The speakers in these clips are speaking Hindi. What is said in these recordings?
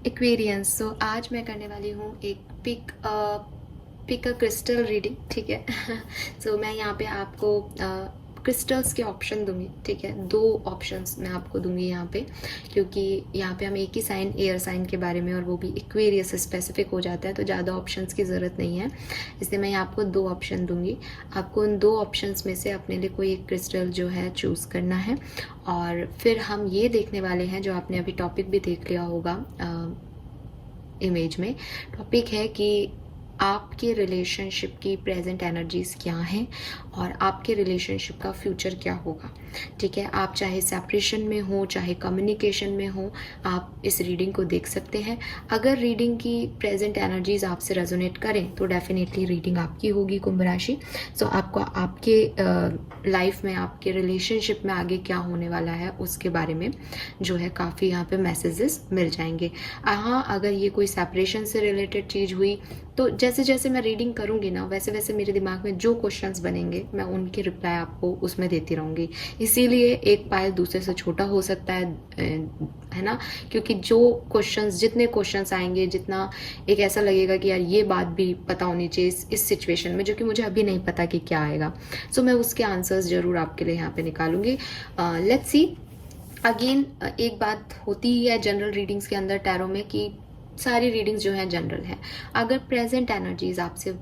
एक्वेरियंस। सो आज मैं करने वाली हूँ एक पिक अ क्रिस्टल रीडिंग, ठीक है। सो मैं यहाँ पे आपको क्रिस्टल्स के ऑप्शन दूंगी, ठीक है। 2 ऑप्शंस मैं आपको दूंगी यहाँ पे, क्योंकि यहाँ पे हम एक ही साइन, एयर साइन के बारे में, और वो भी एक्वेरियस स्पेसिफिक हो जाता है, तो ज़्यादा ऑप्शंस की ज़रूरत नहीं है। इसलिए मैं यहाँ आपको 2 ऑप्शन दूंगी। आपको उन 2 ऑप्शंस में से अपने लिए कोई एक क्रिस्टल जो है चूज़ करना है, और फिर हम ये देखने वाले हैं, जो आपने अभी टॉपिक भी देख लिया होगा इमेज में। टॉपिक है कि आपके रिलेशनशिप की प्रेजेंट एनर्जीज क्या हैं और आपके रिलेशनशिप का फ्यूचर क्या होगा, ठीक है। आप चाहे सेपरेशन में हो, चाहे कम्युनिकेशन में हो, आप इस रीडिंग को देख सकते हैं। अगर रीडिंग की प्रेजेंट एनर्जीज आपसे रेजोनेट करें तो डेफिनेटली रीडिंग आपकी होगी, कुंभ राशि। सो आपको आपके लाइफ में, आपके रिलेशनशिप में आगे क्या होने वाला है उसके बारे में जो है काफ़ी यहाँ पे मैसेजेस मिल जाएंगे। हाँ, अगर ये कोई सेपरेशन से रिलेटेड चीज़ हुई तो जैसे जैसे मैं रीडिंग करूँगी ना, वैसे वैसे मेरे दिमाग में जो क्वेश्चंस बनेंगे मैं उनके रिप्लाई आपको उसमें देती रहूँगी। इसीलिए एक पायल दूसरे से छोटा हो सकता है ना, क्योंकि जो क्वेश्चंस, जितने क्वेश्चंस आएंगे, जितना एक ऐसा लगेगा कि यार ये बात भी पता होनी चाहिए इस सिचुएशन में, जो कि मुझे अभी नहीं पता कि क्या आएगा। सो मैं उसके आंसर्स जरूर आपके लिए यहाँ पे निकालूंगी। Let's see. अगेन एक बात होती ही है जनरल रीडिंग्स के अंदर टैरो में, कि सारी रीडिंग्स जो हैं जनरल हैं। अगर प्रेजेंट एनर्जीज आपसे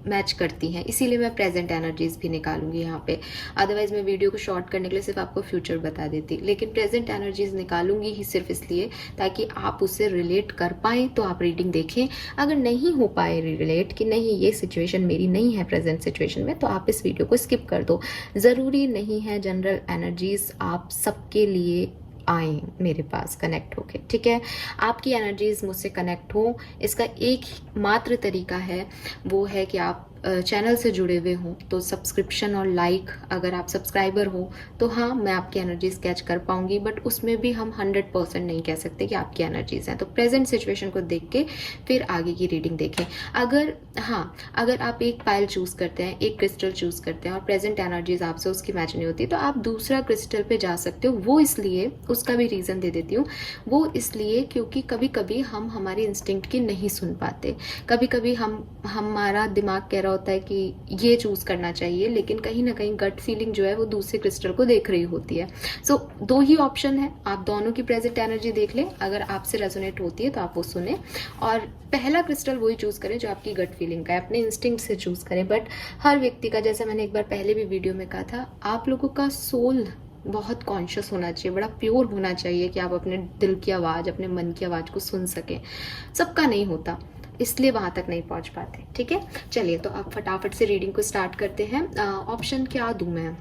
मैच करती हैं, इसीलिए मैं प्रेजेंट एनर्जीज भी निकालूंगी यहाँ पे। अदरवाइज मैं वीडियो को शॉर्ट करने के लिए सिर्फ आपको फ्यूचर बता देती, लेकिन प्रेजेंट एनर्जीज निकालूंगी ही सिर्फ इसलिए ताकि आप उससे रिलेट कर पाएँ, तो आप रीडिंग देखें। अगर नहीं हो पाए रिलेट कि नहीं ये सिचुएशन मेरी नहीं है प्रेजेंट सिचुएशन में, तो आप इस वीडियो को स्किप कर दो। ज़रूरी नहीं है जनरल एनर्जीज आप सबके लिए आए मेरे पास कनेक्ट होके, ठीक है। आपकी एनर्जीज मुझसे कनेक्ट हो, इसका एक मात्र तरीका है, वो है कि आप चैनल से जुड़े हुए हों, तो सब्सक्रिप्शन और लाइक, अगर आप सब्सक्राइबर हो तो हाँ, मैं आपकी एनर्जीज कैच कर पाऊंगी, बट उसमें भी हम 100% नहीं कह सकते कि आपकी एनर्जीज हैं। तो प्रेजेंट सिचुएशन को देख के फिर आगे की रीडिंग देखें। अगर आप एक पायल चूज करते हैं, एक क्रिस्टल चूज करते हैं, और प्रेजेंट एनर्जीज आपसे उसकी मैच नहीं होती, तो आप दूसरा क्रिस्टल पे जा सकते हो। वो इसलिए, उसका भी रीज़न दे देती हूँ, वो इसलिए क्योंकि कभी कभी हम हमारे इंस्टिंक्ट की नहीं सुन पाते। कभी कभी हमारा दिमाग कह रहा होता है कि ये चूज करना चाहिए, लेकिन कहीं ना कहीं गट फीलिंग जो है वो दूसरे क्रिस्टल को देख रही होती है। सो 2 ही ऑप्शन है, आप दोनों की प्रेजेंट एनर्जी देख लें, अगर आपसे रेजोनेट होती है तो आप वो सुने, और पहला क्रिस्टल वही चूज करें जो आपकी गट फीलिंग का है, अपने इंस्टिंक्ट से चूज करें। बट हर व्यक्ति का, जैसे मैंने एक बार पहले भी वीडियो में कहा था, आप लोगों का सोल बहुत कॉन्शियस होना चाहिए, बड़ा प्योर होना चाहिए कि आप अपने दिल की आवाज़, अपने मन की आवाज़ को सुन सकें। सबका नहीं होता, इसलिए वहां तक नहीं पहुंच पाते, ठीक है। चलिए, तो अब फटाफट से रीडिंग को स्टार्ट करते हैं। ऑप्शन क्या दूं मैं?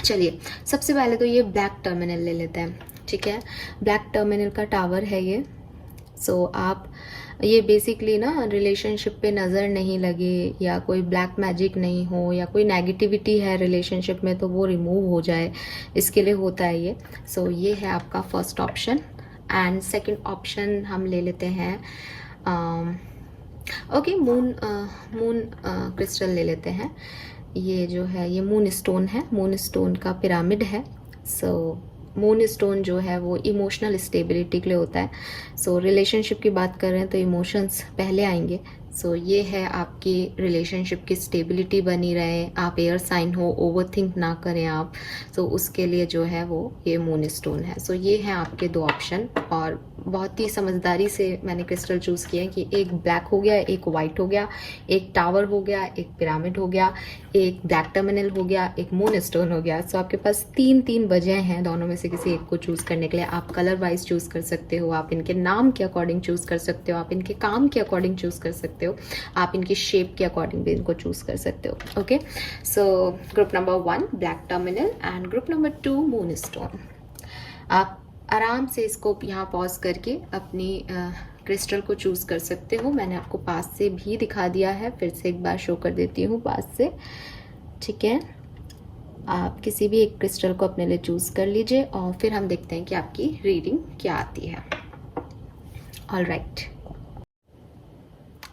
चलिए, सबसे पहले तो ये ब्लैक टर्मिनल ले लेते हैं, ठीक है। ब्लैक टर्मिनल का टावर है ये। सो आप ये बेसिकली ना, रिलेशनशिप पे नज़र नहीं लगे, या कोई ब्लैक मैजिक नहीं हो, या कोई नेगेटिविटी है रिलेशनशिप में तो वो रिमूव हो जाए, इसके लिए होता है ये। सो ये है आपका first option. And second option हम ले लेते हैं, ओके, मून क्रिस्टल ले लेते हैं। ये जो है ये मून स्टोन है, मून स्टोन का पिरामिड है। सो मून स्टोन जो है वो इमोशनल स्टेबिलिटी के लिए होता है। सो रिलेशनशिप की बात कर रहे हैं तो इमोशंस पहले आएंगे। सो ये है आपकी रिलेशनशिप की स्टेबिलिटी बनी रहे, आप एयर साइन हो, ओवरथिंक ना करें आप। सो उसके लिए जो है वो ये मून स्टोन है। सो ये हैं आपके 2 ऑप्शन, और बहुत ही समझदारी से मैंने क्रिस्टल चूज़ किया है कि एक ब्लैक हो गया, एक वाइट हो गया, एक टावर हो गया, एक पिरामिड हो गया, एक ब्लैक टर्मिनल हो गया, एक मून स्टोन हो गया। सो आपके पास 3 वजह हैं दोनों में से किसी एक को चूज़ करने के लिए। आप कलर वाइज चूज़ कर सकते हो, आप इनके नाम के अकॉर्डिंग चूज़ कर सकते हो, आप इनके काम के अकॉर्डिंग चूज़ कर सकते हो, आप इनकी शेप के अकॉर्डिंग भी इनको चूज़ कर सकते हो। Okay, so group number 1 black terminal and group number 2 moon stone. आप आराम से इसको यहाँ पॉज करके अपनी क्रिस्टल को चूज़ कर सकते हो। मैंने आपको पास से भी दिखा दिया है, फिर से एक बार शो कर देती हूँ पास से, ठीक है। आप किसी भी एक क्रिस्टल को अपने लिए चूज़ कर लीजिए, और फिर हम देखते हैं कि आपकी रीडिंग क्या आती है। ऑल राइट,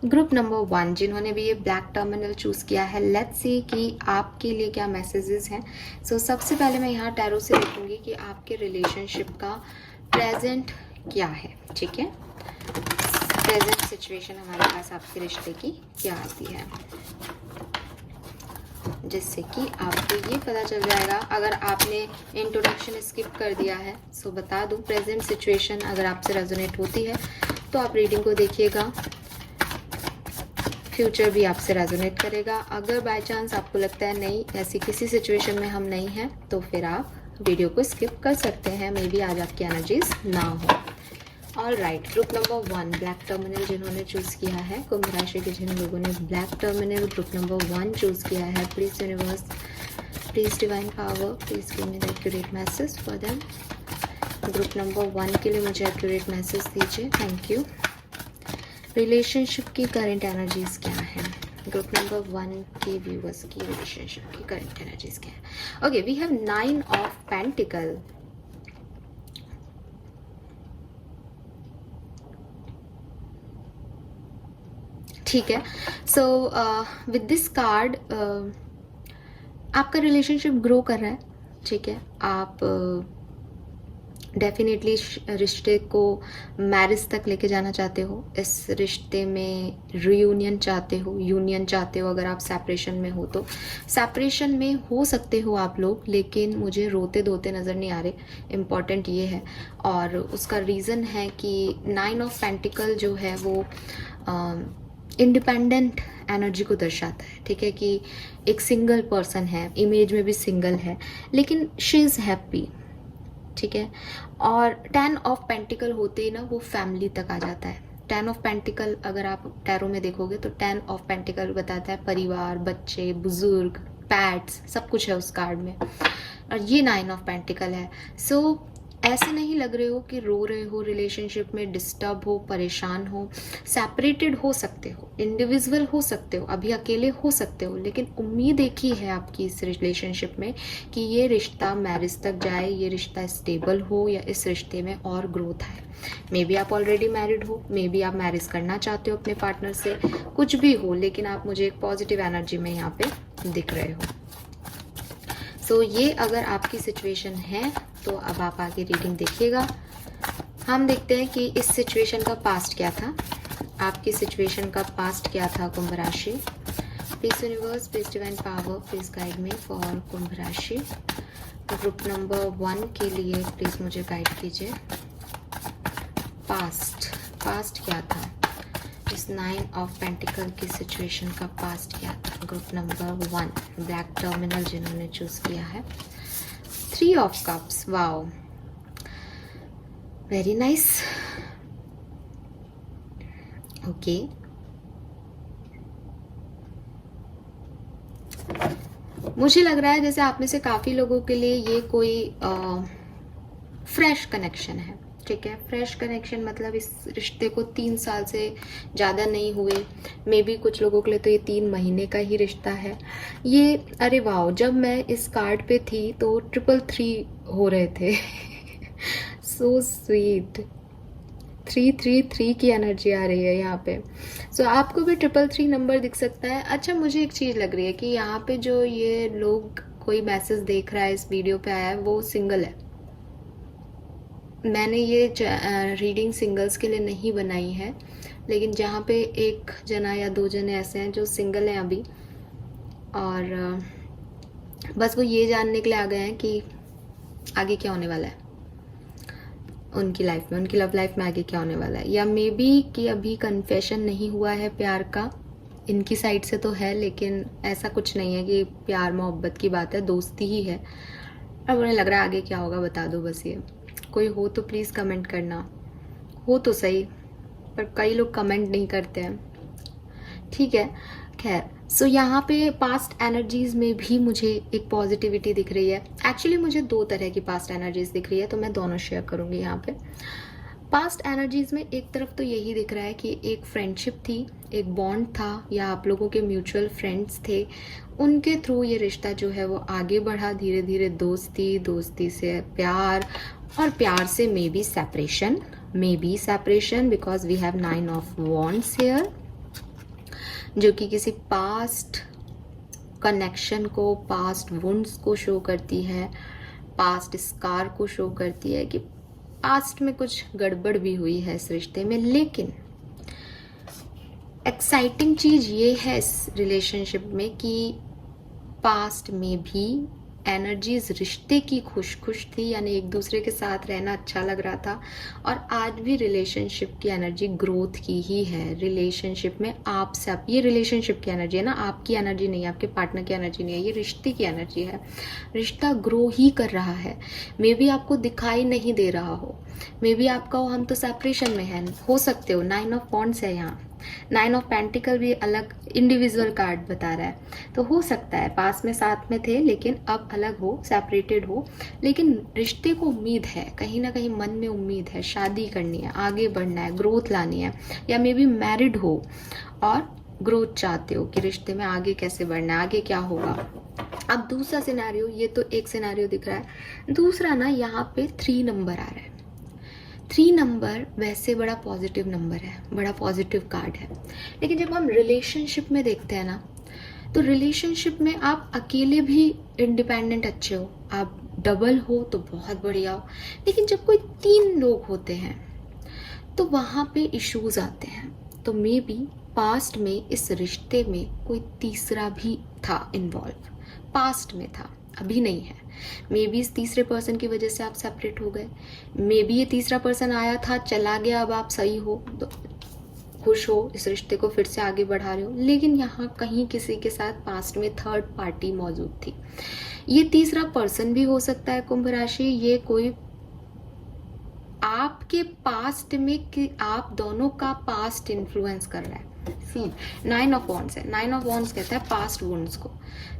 ग्रुप नंबर 1 जिन्होंने भी ये ब्लैक टर्मिनल चूज़ किया है, लेट्स सी कि आपके लिए क्या मैसेजेस हैं। सो सबसे पहले मैं यहाँ टैरो से देखूंगी कि आपके रिलेशनशिप का प्रेजेंट क्या है, ठीक है। प्रेजेंट सिचुएशन हमारे पास आपके रिश्ते की क्या आती है, जिससे कि आपको ये पता चल जाएगा। अगर आपने इंट्रोडक्शन स्किप कर दिया है सो बता दूं, प्रेजेंट सिचुएशन अगर आपसे रेजोनेट होती है तो आप रीडिंग को देखिएगा, फ्यूचर भी आपसे रेजोनेट करेगा। अगर बाय चांस आपको लगता है नहीं ऐसी किसी सिचुएशन में हम नहीं हैं तो फिर आप वीडियो को स्किप कर सकते हैं, मे बी आज आपकी एनर्जीज ना हो। All right, group number 1 black terminal जिन्होंने चूज किया है, कुंभ राशि के जिन लोगों ने black terminal group number 1 choose किया है, please universe, please divine power, please give me the accurate message for them. Group number 1 के लिए मुझे एक्यूरेट मैसेज दीजिए, थैंक यू। रिलेशनशिप की करंट एनर्जीज क्या है, ग्रुप नंबर 1 के व्यूअर्स की रिलेशनशिप की करंट एनर्जीज क्या है। Okay, we have 9 of pentacle, ठीक है। सो विद दिस कार्ड आपका रिलेशनशिप ग्रो कर रहा है, ठीक है। आप डेफिनेटली रिश्ते को मैरिज तक लेके जाना चाहते हो, इस रिश्ते में रियूनियन चाहते हो, यूनियन चाहते हो। अगर आप सेपरेशन में हो तो सेपरेशन में हो सकते हो आप लोग, लेकिन मुझे रोते धोते नज़र नहीं आ रहे, इम्पॉर्टेंट ये है। और उसका रीज़न है कि 9 ऑफ पेंटिकल जो है वो इंडिपेंडेंट एनर्जी को दर्शाता है, ठीक है, कि एक सिंगल पर्सन है, इमेज में भी सिंगल है, लेकिन शी इज़ हैप्पी, ठीक है। और 10 ऑफ पेंटिकल होते ही ना वो फैमिली तक आ जाता है। 10 ऑफ पेंटिकल अगर आप टैरो में देखोगे तो 10 ऑफ पेंटिकल बताता है परिवार, बच्चे, बुजुर्ग, पैट्स, सब कुछ है उस कार्ड में। और ये 9 ऑफ पेंटिकल है। सो ऐसे नहीं लग रहे हो कि रो रहे हो, रिलेशनशिप में डिस्टर्ब हो, परेशान हो, सेपरेटेड हो सकते हो, इंडिविजुअल हो सकते हो, अभी अकेले हो सकते हो, लेकिन उम्मीद एक ही है आपकी इस रिलेशनशिप में कि ये रिश्ता मैरिज तक जाए, ये रिश्ता स्टेबल हो, या इस रिश्ते में और ग्रोथ आए। मे बी आप ऑलरेडी मैरिड हो, मे बी आप मैरिज करना चाहते हो अपने पार्टनर से, कुछ भी हो, लेकिन आप मुझे एक पॉजिटिव एनर्जी में यहाँ पे दिख रहे हो। सो ये अगर आपकी सिचुएशन है तो अब आप आगे रीडिंग देखिएगा। हम देखते हैं कि इस सिचुएशन का पास्ट क्या था, आपकी सिचुएशन का पास्ट क्या था कुंभ राशि। Please universe, please divine power, please guide me for Kumbh rashi. Group number 1 के लिए प्लीज मुझे गाइड कीजिए। पास्ट क्या था, इस 9 ऑफ पेंटिकल की सिचुएशन का पास्ट क्या था। ग्रुप नंबर 1 ब्लैक टर्मिनल जिन्होंने चूज किया है, 3 of cups, wow, very nice. Okay, मुझे लग रहा है जैसे आप में से काफी लोगों के लिए ये कोई फ्रेश कनेक्शन है, ठीक है। फ्रेश कनेक्शन मतलब इस रिश्ते को 3 साल से ज़्यादा नहीं हुए, मे बी कुछ लोगों के लिए तो ये 3 महीने का ही रिश्ता है ये। अरे वाह, जब मैं इस कार्ड पे थी तो 333 हो रहे थे सो स्वीट, 333 की एनर्जी आ रही है यहाँ पे। सो आपको भी 333 नंबर दिख सकता है। अच्छा, मुझे एक चीज़ लग रही है कि यहाँ पे जो ये लोग कोई मैसेज देख रहा है, इस वीडियो पे आया है, वो सिंगल है। मैंने ये रीडिंग सिंगल्स के लिए नहीं बनाई है, लेकिन जहाँ पे एक जना या 2 जने ऐसे हैं जो सिंगल हैं अभी, और बस वो ये जानने के लिए आ गए हैं कि आगे क्या होने वाला है उनकी लाइफ में, उनकी लव लाइफ में आगे क्या होने वाला है। या मे बी कि अभी कन्फेशन नहीं हुआ है प्यार का, इनकी साइड से तो है, लेकिन ऐसा कुछ नहीं है कि प्यार मोहब्बत की बात है, दोस्ती ही है। अब उन्हें लग रहा है आगे क्या होगा, बता दो बस। ये कोई हो तो प्लीज़ कमेंट करना, हो तो सही, पर कई लोग कमेंट नहीं करते हैं, ठीक है। खैर, सो यहाँ पे पास्ट एनर्जीज में भी मुझे एक पॉजिटिविटी दिख रही है। एक्चुअली मुझे 2 तरह की पास्ट एनर्जीज दिख रही है, तो मैं दोनों शेयर करूँगी यहाँ पे। पास्ट एनर्जीज में एक तरफ तो यही दिख रहा है कि एक फ्रेंडशिप थी, एक बॉन्ड था, या आप लोगों के म्यूचुअल फ्रेंड्स थे, उनके थ्रू ये रिश्ता जो है वो आगे बढ़ा, धीरे धीरे दोस्ती, दोस्ती से प्यार, और प्यार से maybe separation, because we have 9 of wands here, जो कि किसी पास्ट कनेक्शन को, पास्ट वुंड्स को शो करती है, पास्ट स्कार को शो करती है कि पास्ट में कुछ गड़बड़ भी हुई है इस रिश्ते में। लेकिन एक्साइटिंग चीज़ ये है इस रिलेशनशिप में कि पास्ट में भी एनर्जीज रिश्ते की खुश खुश थी, यानी एक दूसरे के साथ रहना अच्छा लग रहा था, और आज भी रिलेशनशिप की एनर्जी ग्रोथ की ही है। रिलेशनशिप में आपसे आप, ये रिलेशनशिप की एनर्जी है ना, आपकी एनर्जी नहीं है, आपके पार्टनर की एनर्जी नहीं है, ये रिश्ते की एनर्जी है। रिश्ता ग्रो ही कर रहा है। मे बी आपको दिखाई नहीं दे रहा हो, मे बी आपका हो हम तो सेपरेशन में है, हो सकते हो। 9 ऑफ वॉन्ड्स है यहाँ, 9 ऑफ पेंटिकल भी अलग इंडिविजुअल कार्ड बता रहा है। तो हो सकता है पास में साथ में थे लेकिन अब अलग हो, सेपरेटेड हो, लेकिन रिश्ते को उम्मीद है, कहीं ना कहीं मन में उम्मीद है, शादी करनी है, आगे बढ़ना है, ग्रोथ लानी है, या मे बी मैरिड हो और ग्रोथ चाहते हो कि रिश्ते में आगे कैसे बढ़ना है, आगे क्या होगा। अब दूसरा सिनेरियो, ये तो एक सिनेरियो दिख रहा है, दूसरा ना यहाँ पे 3 नंबर आ रहा है। 3 नंबर वैसे बड़ा पॉजिटिव नंबर है, बड़ा पॉजिटिव कार्ड है, लेकिन जब हम रिलेशनशिप में देखते हैं ना, तो रिलेशनशिप में आप अकेले भी इंडिपेंडेंट अच्छे हो, आप डबल हो तो बहुत बढ़िया हो, लेकिन जब कोई 3 लोग होते हैं तो वहाँ पे इश्यूज आते हैं। तो मे बी पास्ट में इस रिश्ते में कोई तीसरा भी था इन्वॉल्व, पास्ट में था, अभी नहीं है। मे बी इस तीसरे पर्सन की वजह से आप सेपरेट हो गए, मे बी ये तीसरा पर्सन आया था चला गया, अब आप सही हो तो खुश हो, इस रिश्ते को फिर से आगे बढ़ा रहे हो, लेकिन यहाँ कहीं किसी के साथ पास्ट में थर्ड पार्टी मौजूद थी। ये तीसरा पर्सन भी हो सकता है कुंभ राशि, ये कोई आपके पास्ट में कि आप दोनों का पास्ट इन्फ्लुएंस कर रहा है। सी 9 ऑफ वॉन्ड्स है, 9 ऑफ वॉन्ड्स कहता है पास्ट वुंड्स को।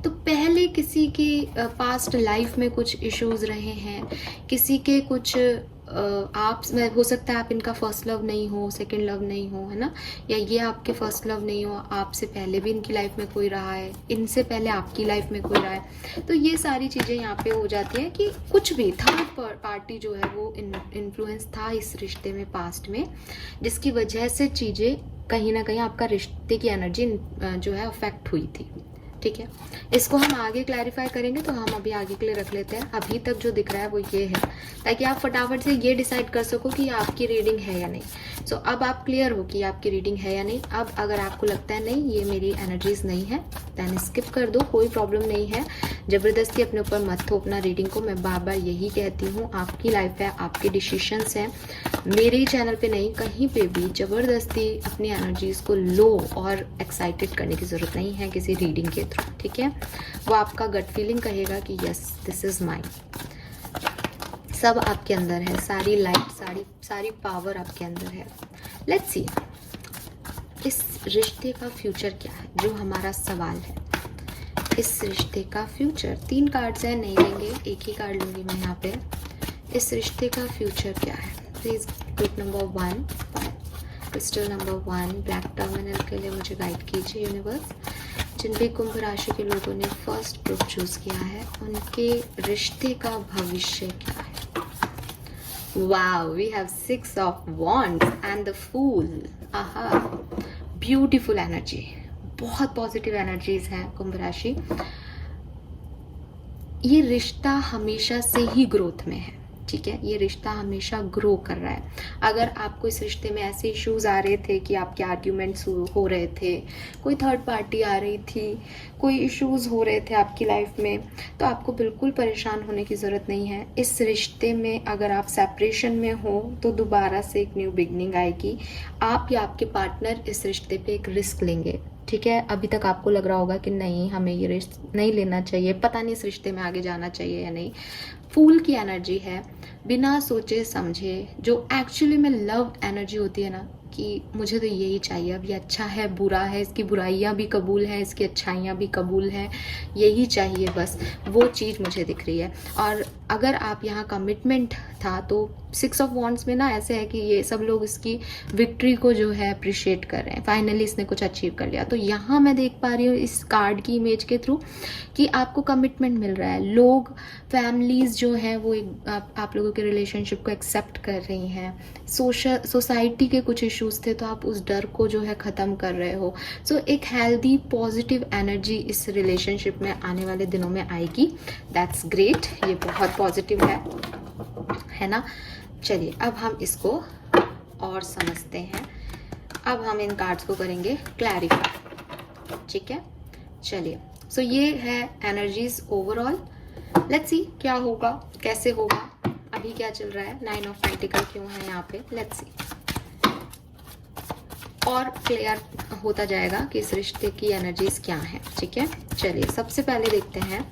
तो पहले किसी के पास्ट लाइफ में कुछ इश्यूज रहे हैं, किसी के कुछ आप में हो सकता है आप इनका फर्स्ट लव नहीं हो, सेकंड लव नहीं हो, है ना, या ये आपके फर्स्ट लव नहीं हो, आपसे पहले भी इनकी लाइफ में कोई रहा है, इनसे पहले आपकी लाइफ में कोई रहा है। तो ये सारी चीज़ें यहाँ पे हो जाती हैं कि कुछ भी थर्ड पार्टी जो है वो इन्फ्लुएंस था इस रिश्ते में पास्ट में, जिसकी वजह से चीज़ें कहीं ना कहीं आपका रिश्ते की एनर्जी जो है अफेक्ट हुई थी। ठीक है, इसको हम आगे क्लैरिफाई करेंगे, तो हम अभी आगे के लिए रख लेते हैं। अभी तक जो दिख रहा है वो ये है, ताकि आप फटाफट से ये डिसाइड कर सको कि आपकी रीडिंग है या नहीं। सो अब आप क्लियर हो कि आपकी रीडिंग है या नहीं। अब अगर आपको लगता है नहीं ये मेरी एनर्जीज नहीं है, देन स्किप कर दो, कोई प्रॉब्लम नहीं है। ज़बरदस्ती अपने ऊपर मत थो अपना रीडिंग को। मैं बार बार यही कहती हूँ, आपकी लाइफ है, आपके डिसीशंस हैं, मेरे ही चैनल पे नहीं, कहीं पे भी ज़बरदस्ती अपनी एनर्जीज को लो और एक्साइटेड करने की ज़रूरत नहीं है किसी रीडिंग के थ्रू। ठीक है, वो आपका गट फीलिंग कहेगा कि यस दिस इज माइन। सब आपके अंदर है, सारी लाइट, सारी पावर आपके अंदर है। लेट्स सी इस रिश्ते का फ्यूचर क्या है, जो हमारा सवाल है। इस रिश्ते का फ्यूचर, 3 कार्ड्स हैं, नहीं लेंगे, एक ही कार्ड लूंगी मैं यहाँ पे। इस रिश्ते का फ्यूचर क्या है? Please group number 1, crystal number 1 black terminal के लिए मुझे गाइड कीजिए यूनिवर्स। जिन भी कुंभ राशि के लोगों ने फर्स्ट ग्रुप चूज किया है, उनके रिश्ते का भविष्य क्या है? Wow, we have 6 of wands and the fool. Aha, beautiful energy, बहुत पॉजिटिव एनर्जीज हैं कुंभ राशि। ये रिश्ता हमेशा से ही ग्रोथ में है। ठीक है, ये रिश्ता हमेशा ग्रो कर रहा है। अगर आपको इस रिश्ते में ऐसे इश्यूज आ रहे थे कि आपके आर्ग्यूमेंट्स हो रहे थे, कोई थर्ड पार्टी आ रही थी, कोई इश्यूज हो रहे थे आपकी लाइफ में, तो आपको बिल्कुल परेशान होने की ज़रूरत नहीं है। इस रिश्ते में अगर आप सेपरेशन में हो तो दोबारा से एक न्यू बिगनिंग आएगी। आप या आपके पार्टनर इस रिश्ते पे एक रिस्क लेंगे। ठीक है, अभी तक आपको लग रहा होगा कि नहीं हमें ये रिश्ता नहीं लेना चाहिए, पता नहीं इस रिश्ते में आगे जाना चाहिए या नहीं। फूल की एनर्जी है, बिना सोचे समझे, जो एक्चुअली में लव एनर्जी होती है ना, कि मुझे तो यही चाहिए, अब ये अच्छा है, बुरा है, इसकी बुराइयां भी कबूल है, इसकी अच्छाइयां भी कबूल है, यही चाहिए बस, वो चीज़ मुझे दिख रही है। और अगर आप यहाँ कमिटमेंट था तो 6 ऑफ वॉन्ड्स में ना ऐसे है कि ये सब लोग इसकी विक्ट्री को जो है अप्रिशिएट कर रहे हैं, फाइनली इसने कुछ अचीव कर लिया। तो यहाँ मैं देख पा रही हूँ इस कार्ड की इमेज के थ्रू कि आपको कमिटमेंट मिल रहा है। लोग, फैमिलीज जो है वो आप लोगों के रिलेशनशिप को एक्सेप्ट कर रही हैं। सोसाइटी के कुछ इश्यूज थे तो आप उस डर को जो है ख़त्म कर रहे हो। सो एक हेल्दी पॉजिटिव एनर्जी इस रिलेशनशिप में आने वाले दिनों में आएगी। दैट्स ग्रेट, ये बहुत पॉजिटिव है ना। चलिए अब हम इसको और समझते हैं। अब हम इन कार्ड्स को करेंगे क्लैरिफाई, ठीक है। चलिए, सो ये है एनर्जीज ओवरऑल। लेट्स सी क्या होगा, कैसे होगा, अभी क्या चल रहा है, 9 ऑफ पेंटिकल क्यों है यहाँ पे, लेट्स सी। और क्लियर होता जाएगा कि इस रिश्ते की एनर्जीज क्या है, ठीक है। चलिए, सबसे पहले देखते हैं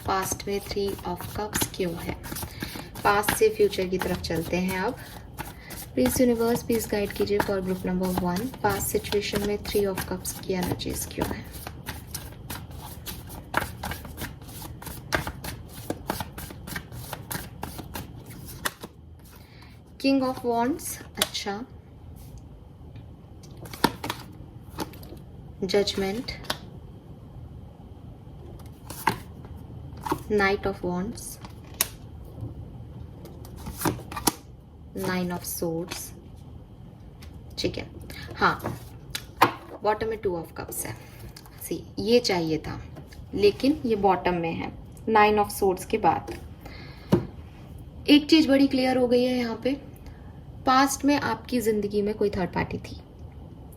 पास्ट में 3 ऑफ कप्स क्यों है। पास्ट से फ्यूचर की तरफ चलते हैं अब। प्लीज यूनिवर्स प्लीज गाइड कीजिए for group number 1, past situation में 3 ऑफ कप्स की एनर्जीज क्यों है। किंग ऑफ वॉन्ड्स, अच्छा, judgement, knight of wands, 9 of swords, ठीक है। हाँ, बॉटम में 2 ऑफ कप्स है। सी, ये चाहिए था लेकिन ये बॉटम में है 9 ऑफ सोर्ड्स के बाद। एक चीज बड़ी क्लियर हो गई है यहाँ पे, पास्ट में आपकी जिंदगी में कोई थर्ड पार्टी थी,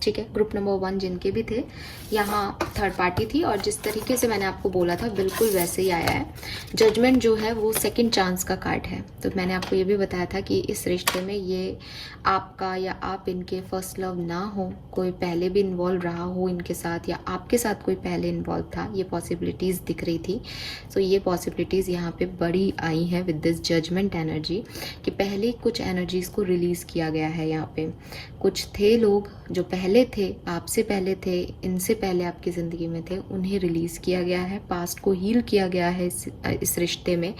ठीक है। ग्रुप नंबर 1 जिनके भी थे, यहाँ थर्ड पार्टी थी और जिस तरीके से मैंने आपको बोला था बिल्कुल वैसे ही आया है। जजमेंट जो है वो सेकंड चांस का कार्ड है। तो मैंने आपको ये भी बताया था कि इस रिश्ते में ये आपका या आप इनके फर्स्ट लव ना हो, कोई पहले भी इन्वॉल्व रहा हो इनके साथ या आपके साथ कोई पहले इन्वॉल्व था, ये पॉसिबिलिटीज़ दिख रही थी। सो ये पॉसिबिलिटीज़ यहाँ पे बड़ी आई हैं विद दिस जजमेंट एनर्जी, कि पहले कुछ एनर्जीज़ को रिलीज़ किया गया है यहाँ पे। कुछ थे लोग जो पहले थे, आपसे पहले थे, इनसे पहले आपकी ज़िंदगी में थे, उन्हें रिलीज़ किया गया है, पास्ट को हील किया गया है इस रिश्ते में।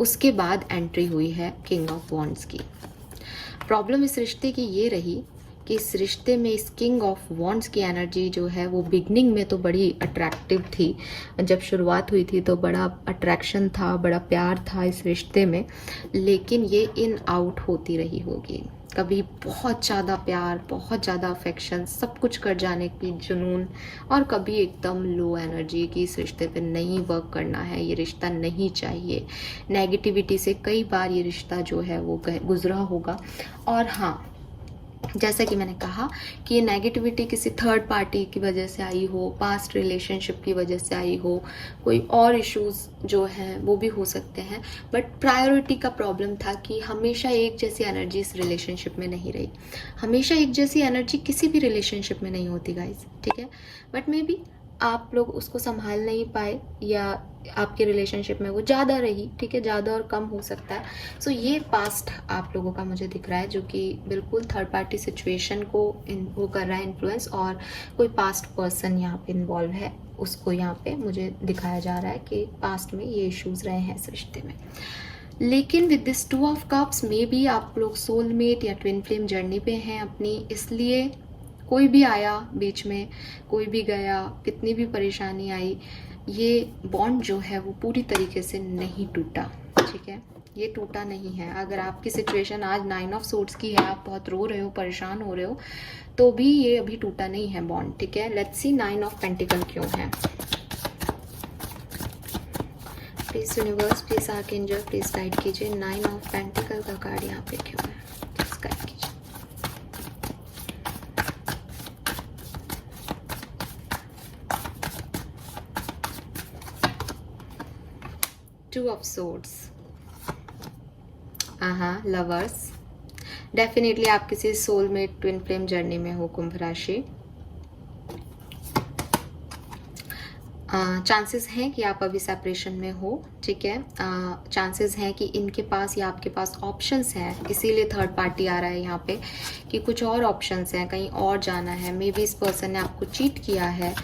उसके बाद एंट्री हुई है किंग ऑफ वॉन्ड्स की। प्रॉब्लम इस रिश्ते की ये रही कि इस रिश्ते में इस किंग ऑफ वॉन्ड्स की एनर्जी जो है वो बिगनिंग में तो बड़ी अट्रैक्टिव थी, जब शुरुआत हुई थी तो बड़ा अट्रैक्शन था, बड़ा प्यार था इस रिश्ते में, लेकिन ये इन आउट होती रही होगी। कभी बहुत ज़्यादा प्यार, बहुत ज़्यादा अफेक्शन, सब कुछ कर जाने की जुनून, और कभी एकदम लो एनर्जी कि इस रिश्ते पे नहीं वर्क करना है, ये रिश्ता नहीं चाहिए। नेगेटिविटी से कई बार ये रिश्ता जो है वो गुजरा होगा। और हाँ, जैसा कि मैंने कहा कि ये नेगेटिविटी किसी थर्ड पार्टी की वजह से आई हो, पास्ट रिलेशनशिप की वजह से आई हो, कोई और इश्यूज जो हैं वो भी हो सकते हैं, बट प्रायोरिटी का प्रॉब्लम था कि हमेशा एक जैसी एनर्जी इस रिलेशनशिप में नहीं रही। हमेशा एक जैसी एनर्जी किसी भी रिलेशनशिप में नहीं होती गाइज, ठीक है। बट मे बी आप लोग उसको संभाल नहीं पाए या आपके रिलेशनशिप में वो ज़्यादा रही, ठीक है, ज़्यादा और कम हो सकता है। सो ये पास्ट आप लोगों का मुझे दिख रहा है जो कि बिल्कुल थर्ड पार्टी सिचुएशन को वो कर रहा है इन्फ्लुएंस, और कोई पास्ट पर्सन यहाँ पे इन्वॉल्व है, उसको यहाँ पे मुझे दिखाया जा रहा है कि पास्ट में ये इश्यूज रहे हैं इस रिश्ते में। लेकिन विद दिस 2 ऑफ कप्स में भी आप लोग सोलमेट या ट्विन फ्लेम जर्नी पे हैं अपनी, इसलिए कोई भी आया बीच में, कोई भी गया, कितनी भी परेशानी आई, ये बॉन्ड जो है वो पूरी तरीके से नहीं टूटा, ठीक है, ये टूटा नहीं है। अगर आपकी सिचुएशन आज 9 ऑफ सोर्ड्स की है, आप बहुत रो रहे हो, परेशान हो रहे हो, तो भी ये अभी टूटा नहीं है बॉन्ड, ठीक है। लेट्स सी 9 ऑफ पेंटिकल क्यों है। Please universe please archangel please guide कीजिए, 9 ऑफ पेंटिकल का कार्ड यहाँ पे क्यों है, प्लीज गाइड कीजिए। 2 ऑफ सोर्ड्स, लवर्स, डेफिनेटली आप किसी सोलमेट ट्विन फ्लेम जर्नी में हो कुंभ राशि। चांसेस हैं कि आप अभी सेपरेशन में हो, ठीक है। चांसेस हैं कि इनके पास या आपके पास ऑप्शंस हैं, इसीलिए थर्ड पार्टी आ रहा है यहाँ पे कि कुछ और ऑप्शंस हैं, कहीं और जाना है। मे बी इस पर्सन ने आपको चीट किया है,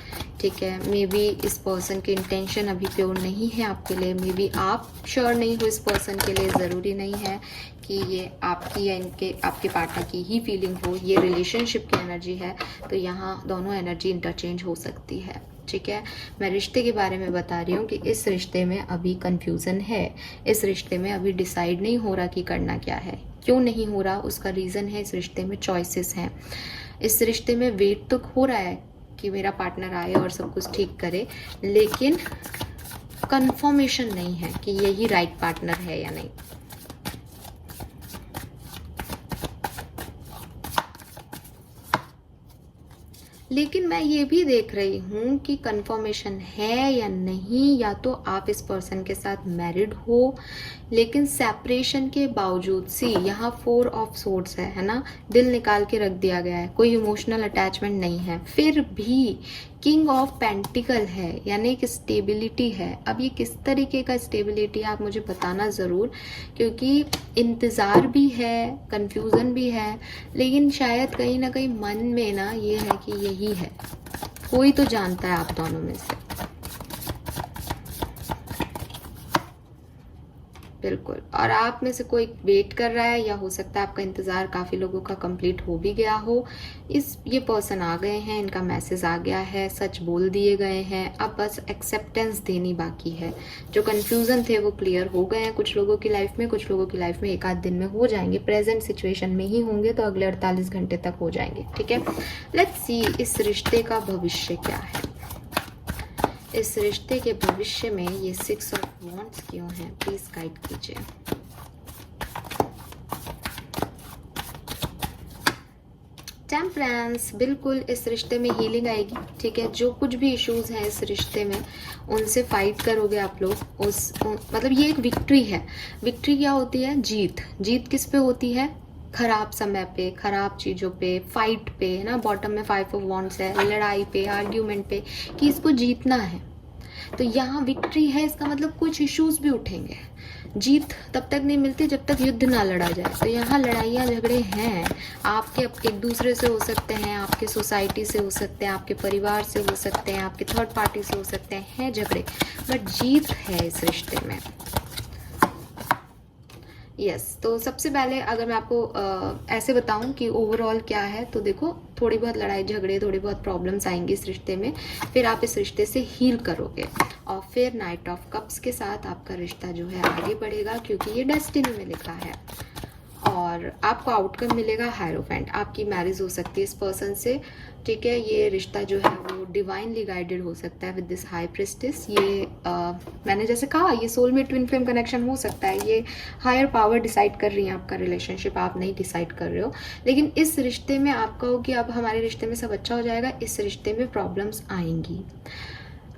ठीक है। मे बी इस पर्सन की इंटेंशन अभी प्योर नहीं है आपके लिए, मे बी आप श्योर नहीं हो इस पर्सन के लिए। ज़रूरी नहीं है कि ये आपकी या इनके आपके पार्टनर की ही फीलिंग हो, ये रिलेशनशिप की एनर्जी है, तो यहाँ दोनों एनर्जी इंटरचेंज हो सकती है, ठीक है। मैं रिश्ते के बारे में बता रही हूँ कि इस रिश्ते में अभी कंफ्यूजन है, इस रिश्ते में अभी डिसाइड नहीं हो रहा कि करना क्या है। क्यों नहीं हो रहा, उसका रीज़न है इस रिश्ते में चॉइसेस हैं। इस रिश्ते में वेट तो हो रहा है कि मेरा पार्टनर आए और सब कुछ ठीक करे, लेकिन कंफर्मेशन नहीं है कि यही राइट पार्टनर है या नहीं। लेकिन मैं ये भी देख रही हूँ कि कंफर्मेशन है या नहीं, या तो आप इस पर्सन के साथ मैरिड हो लेकिन सेपरेशन के बावजूद, सी यहाँ 4 ऑफ सोर्ड्स है ना, दिल निकाल के रख दिया गया है, कोई इमोशनल अटैचमेंट नहीं है, फिर भी किंग ऑफ पेंटिकल है, यानी एक स्टेबिलिटी है। अब ये किस तरीके का स्टेबिलिटी आप मुझे बताना ज़रूर, क्योंकि इंतज़ार भी है, कंफ्यूजन भी है, लेकिन शायद कहीं ना कहीं मन में ना ये है कि यही है, कोई तो जानता है आप दोनों में से, बिल्कुल। और आप में से कोई वेट कर रहा है, या हो सकता है आपका इंतज़ार काफ़ी लोगों का कंप्लीट हो भी गया हो। ये पर्सन आ गए हैं, इनका मैसेज आ गया है, सच बोल दिए गए हैं, अब बस एक्सेप्टेंस देनी बाकी है। जो कन्फ्यूज़न थे वो क्लियर हो गए हैं कुछ लोगों की लाइफ में, कुछ लोगों की लाइफ में एक आध दिन में हो जाएंगे, प्रेजेंट सिचुएशन में ही होंगे तो अगले 48 घंटे तक हो जाएंगे, ठीक है। लेट्स सी इस रिश्ते का भविष्य क्या है। इस रिश्ते के भविष्य में ये 6 ऑफ वॉन्ड्स क्यों है, प्लीज गाइड कीजिए। टेम्परेंस, बिल्कुल इस रिश्ते में हीलिंग आएगी, ठीक है। जो कुछ भी इश्यूज हैं इस रिश्ते में उनसे फाइट करोगे आप लोग, मतलब ये एक विक्ट्री है। विक्ट्री क्या होती है? जीत। जीत किस पे होती है? खराब समय पे, खराब चीज़ों पे, फाइट पे, है ना। बॉटम में 5 ऑफ वॉन्ड्स है, लड़ाई पे, आर्ग्यूमेंट पे, कि इसको जीतना है। तो यहाँ विक्ट्री है, इसका मतलब कुछ इश्यूज भी उठेंगे। जीत तब तक नहीं मिलती जब तक युद्ध ना लड़ा जाए। तो यहाँ लड़ाइयाँ झगड़े हैं, आपके एक दूसरे से हो सकते हैं, आपके सोसाइटी से हो सकते हैं, आपके परिवार से हो सकते हैं, आपके थर्ड पार्टी से हो सकते हैं झगड़े, बट जीत है इस रिश्ते में। यस तो सबसे पहले अगर मैं आपको ऐसे बताऊं कि ओवरऑल क्या है, तो देखो थोड़ी बहुत लड़ाई झगड़े, थोड़ी बहुत प्रॉब्लम्स आएंगी इस रिश्ते में, फिर आप इस रिश्ते से हील करोगे और फिर नाइट ऑफ कप्स के साथ आपका रिश्ता जो है आगे बढ़ेगा, क्योंकि ये डेस्टिनी में लिखा है। और आपको आउटकम मिलेगा हायरोफेंट, आपकी मैरिज हो सकती है इस पर्सन से, ठीक है। ये रिश्ता जो है वो डिवाइनली गाइडेड हो सकता है विद दिस हाई प्रिस्टेस। ये मैंने जैसे कहा, ये सोलमेट ट्विन फ्लेम कनेक्शन हो सकता है, ये हायर पावर डिसाइड कर रही है आपका रिलेशनशिप, आप नहीं डिसाइड कर रहे हो। लेकिन इस रिश्ते में आप कहो कि अब हमारे रिश्ते में सब अच्छा हो जाएगा, इस रिश्ते में प्रॉब्लम्स आएंगी,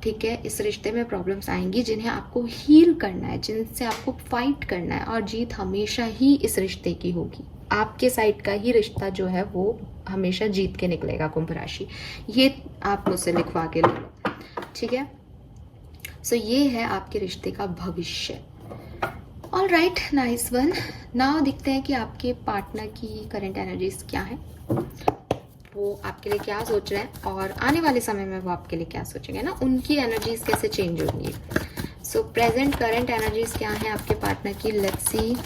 ठीक है। इस रिश्ते में प्रॉब्लम्स आएंगी जिन्हें आपको हील करना है, जिनसे आपको फाइट करना है, और जीत हमेशा ही इस रिश्ते की होगी। आपके साइड का ही रिश्ता जो है वो हमेशा जीत के निकलेगा, कुंभ राशि। ये आप मुझसे लिखवा के लो, ठीक है। सो ये है आपके रिश्ते का भविष्य। All right, nice one. Now देखते हैं कि आपके पार्टनर की करंट एनर्जीज क्या है, वो आपके लिए क्या सोच रहे हैं, और आने वाले समय में वो आपके लिए क्या सोचेंगे ना, उनकी एनर्जीज कैसे चेंज होंगी। सो प्रेजेंट करंट एनर्जीज क्या है आपके पार्टनर की, let's see.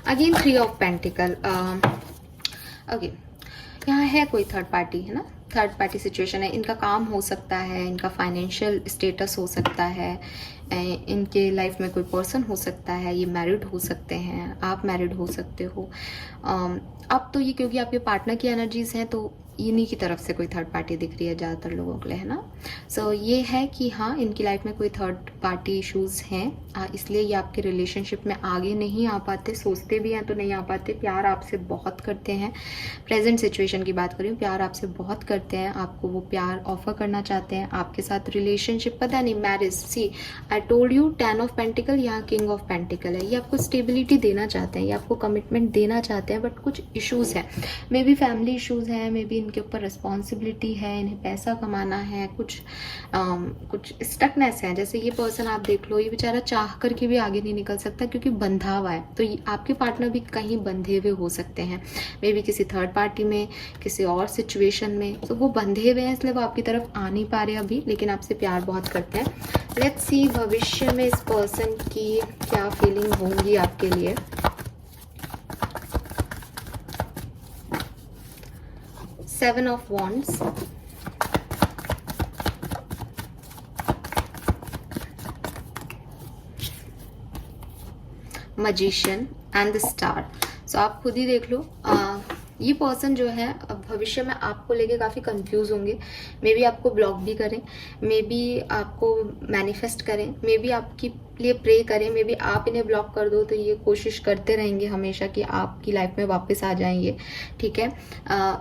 Again 3 of pentacle. Okay, यहाँ है कोई थर्ड पार्टी, है ना, थर्ड पार्टी सिचुएशन है। इनका काम हो सकता है, इनका फाइनेंशियल स्टेटस हो सकता है, इनके लाइफ में कोई पर्सन हो सकता है, ये मैरिड हो सकते हैं, आप मैरिड हो सकते हो। अब तो ये क्योंकि आपके पार्टनर की एनर्जीज हैं तो इन्हीं की तरफ से कोई थर्ड पार्टी दिख रही है ज़्यादातर लोगों के लिए, है ना। सो ये है कि हाँ, इनकी लाइफ में कोई थर्ड पार्टी इश्यूज हैं, इसलिए ये आपके रिलेशनशिप में आगे नहीं आ पाते, सोचते भी हैं तो नहीं आ पाते। प्यार आपसे बहुत करते हैं, प्रेजेंट सिचुएशन की बात करूँ, प्यार आपसे बहुत करते हैं, आपको वो प्यार ऑफर करना चाहते हैं, आपके साथ रिलेशनशिप, पता नहीं marriage. See I told you 10 of pentacle, यहाँ किंग ऑफ पेंटिकल है। ये आपको स्टेबिलिटी देना चाहते हैं, ये आपको कमिटमेंट देना चाहते हैं, बट कुछ इश्यूज हैं, मे बी फैमिली इश्यूज हैं, मे बी इनके ऊपर रिस्पॉन्सिबिलिटी है, इन्हें पैसा कमाना है, कुछ स्टकनेस है। जैसे ये पर्सन आप देख लो, ये बेचारा चाह करके भी आगे नहीं निकल सकता क्योंकि बंधा हुआ है। तो आपके पार्टनर भी कहीं बंधे हुए हो सकते हैं, मे बी किसी थर्ड पार्टी में, किसी और सिचुएशन में। तो वो बंधे हुए हैं, इसलिए वो आपकी तरफ आ नहीं पा रहे अभी, लेकिन आपसे प्यार बहुत करते हैं। लेट्स सी भविष्य में इस पर्सन की क्या फीलिंग होंगी आपके लिए। Seven of Wands, Magician and the Star। सो आप खुद ही देख लो, ये पर्सन जो है अब भविष्य में आपको लेके काफ़ी कंफ्यूज होंगे, मे बी आपको ब्लॉक भी करें, मे बी आपको मैनिफेस्ट करें, मे बी आपके लिए प्रे करें, मे बी आप इन्हें ब्लॉक कर दो तो ये कोशिश करते रहेंगे हमेशा कि आपकी लाइफ में वापस आ जाएंगे, ठीक है।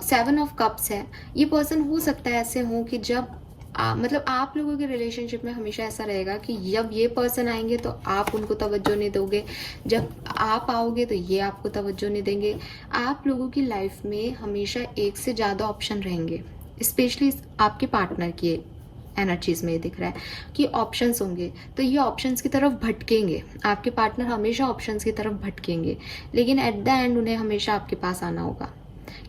7 ऑफ कप्स है, ये पर्सन हो सकता है ऐसे हो कि जब मतलब आप लोगों के रिलेशनशिप में हमेशा ऐसा रहेगा कि जब ये पर्सन आएंगे तो आप उनको तवज्जो नहीं दोगे, जब आप आओगे तो ये आपको तवज्जो नहीं देंगे। आप लोगों की लाइफ में हमेशा एक से ज़्यादा ऑप्शन रहेंगे, स्पेशली आपके पार्टनर की एनर्जीज में ये दिख रहा है कि ऑप्शंस होंगे, तो ये ऑप्शंस की तरफ भटकेंगे, आपके पार्टनर हमेशा ऑप्शंस की तरफ भटकेंगे, लेकिन एट द एंड उन्हें हमेशा आपके पास आना होगा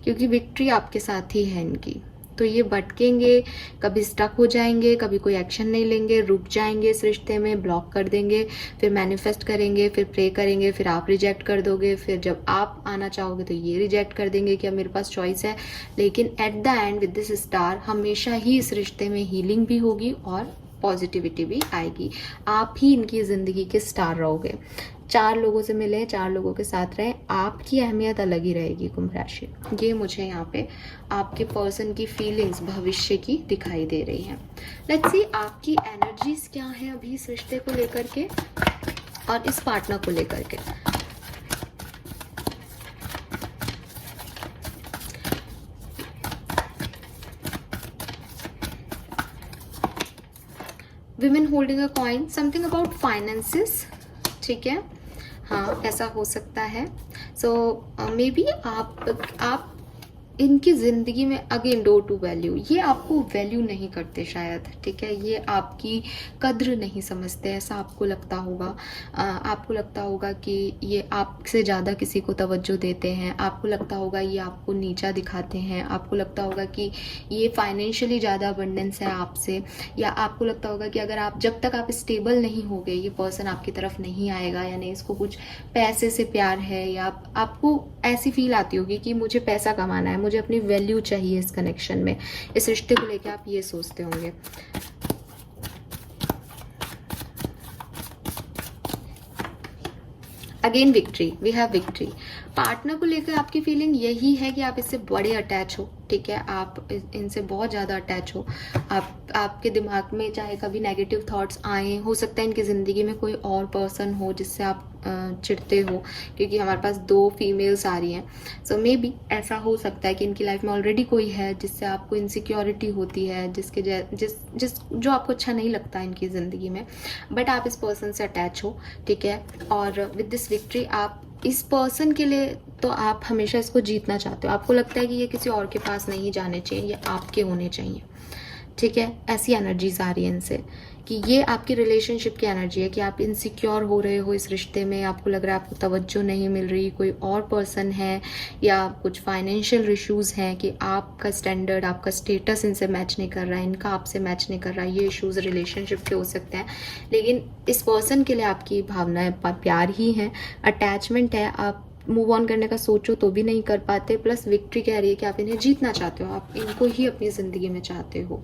क्योंकि विक्ट्री आपके साथ ही है इनकी। तो ये भटकेंगे, कभी स्टक हो जाएंगे, कभी कोई एक्शन नहीं लेंगे, रुक जाएंगे इस रिश्ते में, ब्लॉक कर देंगे, फिर मैनिफेस्ट करेंगे, फिर प्रे करेंगे, फिर आप रिजेक्ट कर दोगे, फिर जब आप आना चाहोगे तो ये रिजेक्ट कर देंगे कि अब मेरे पास चॉइस है। लेकिन at the end with this star हमेशा ही इस रिश्ते में हीलिंग भी होगी और पॉजिटिविटी भी आएगी। आप ही इनकी ज़िंदगी के स्टार रहोगे। 4 लोगों से मिले, 4 लोगों के साथ रहें, आपकी अहमियत अलग ही रहेगी कुंभ राशि। ये मुझे यहाँ पे आपके पर्सन की फीलिंग्स भविष्य की दिखाई दे रही हैं। लेट्स सी आपकी एनर्जीज क्या है अभी इस रिश्ते को लेकर के और इस पार्टनर को लेकर के। Women holding a coin, something about finances, ठीक है, हाँ ऐसा हो सकता है। सो मे बी आप इनकी ज़िंदगी में अगेन डो टू वैल्यू, ये आपको वैल्यू नहीं करते शायद, ठीक है, ये आपकी कद्र नहीं समझते, ऐसा आपको लगता होगा। आपको लगता होगा कि ये आपसे ज़्यादा किसी को तवज्जो देते हैं, आपको लगता होगा ये आपको नीचा दिखाते हैं, आपको लगता होगा कि ये फाइनेंशियली ज़्यादा अबंडेंस है आपसे, या आपको लगता होगा कि अगर आप जब तक आप स्टेबल नहीं होगे ये पर्सन आपकी तरफ नहीं आएगा, यानी इसको कुछ पैसे से प्यार है, या आपको ऐसी फील आती होगी कि मुझे पैसा कमाना है, मुझे अपनी वैल्यू चाहिए इस कनेक्शन में, इस रिश्ते को लेके आप ये सोचते होंगे। Again victory, we have victory. Partner को लेकर आपकी फीलिंग यही है कि आप इससे बड़े अटैच हो, ठीक है, आप इनसे बहुत ज़्यादा अटैच हो। आपके दिमाग में चाहे कभी नेगेटिव थॉट्स आए, हो सकता है इनकी ज़िंदगी में कोई और पर्सन हो जिससे आप चिढ़ते हो, क्योंकि हमारे पास 2 फीमेल्स आ रही हैं। सो मे बी ऐसा हो सकता है कि इनकी लाइफ में ऑलरेडी कोई है जिससे आपको इनसिक्योरिटी होती है, जिस जो आपको अच्छा नहीं लगता इनकी ज़िंदगी में, बट आप इस पर्सन से अटैच हो, ठीक है। और विद दिस विक्ट्री आप इस पर्सन के लिए तो आप हमेशा इसको जीतना चाहते हो, आपको लगता है कि ये किसी और के पास नहीं जाने चाहिए, ये आपके होने चाहिए, ठीक है। ऐसी एनर्जीज आ रही है इनसे कि ये आपकी रिलेशनशिप की एनर्जी है कि आप इनसिक्योर हो रहे हो इस रिश्ते में, आपको लग रहा है आपको तवज्जो नहीं मिल रही, कोई और पर्सन है, या कुछ फाइनेंशियल इश्यूज हैं कि आपका स्टैंडर्ड, आपका स्टेटस इनसे मैच नहीं कर रहा है, इनका आपसे मैच नहीं कर रहा है। ये इश्यूज रिलेशनशिप के हो सकते हैं, लेकिन इस पर्सन के लिए आपकी भावनाएं प्यार ही हैं, अटैचमेंट है, आप मूव ऑन करने का सोचो तो भी नहीं कर पाते। प्लस विक्ट्री कह रही है कि आप इन्हें जीतना चाहते हो, आप इनको ही अपनी ज़िंदगी में चाहते हो।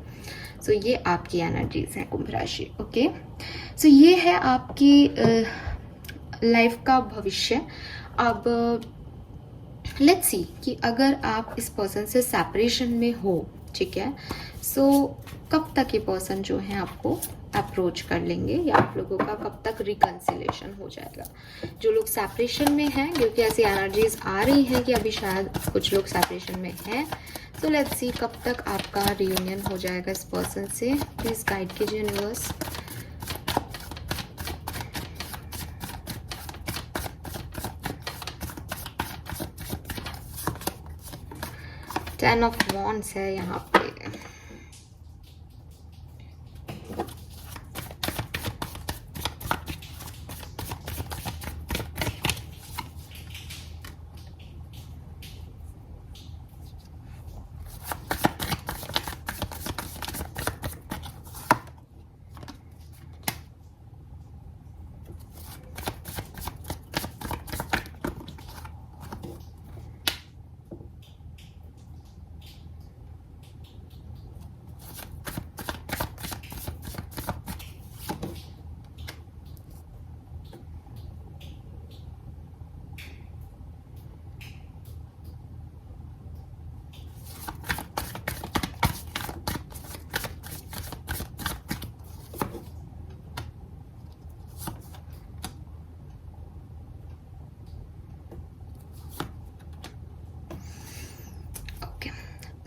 सो ये आपकी एनर्जीज हैं कुंभ राशि, ओके। सो ये है आपकी लाइफ का भविष्य। अब लेट्स सी कि अगर आप इस पर्सन से सेपरेशन में हो, ठीक है, सो कब तक ये पर्सन जो है आपको अप्रोच कर लेंगे, या आप लोगों का कब तक रिकंसिलेशन हो जाएगा। जो लोग सेपरेशन में हैं, क्योंकि ऐसी एनर्जीज आ रही हैं कि अभी शायद कुछ लोग सेपरेशन में हैं, तो लेट्स सी कब तक आपका रियूनियन हो जाएगा इस पर्सन से। प्लीज गाइड कीजिए यूनिवर्स। टेन ऑफ वॉन्ड्स है यहाँ पे।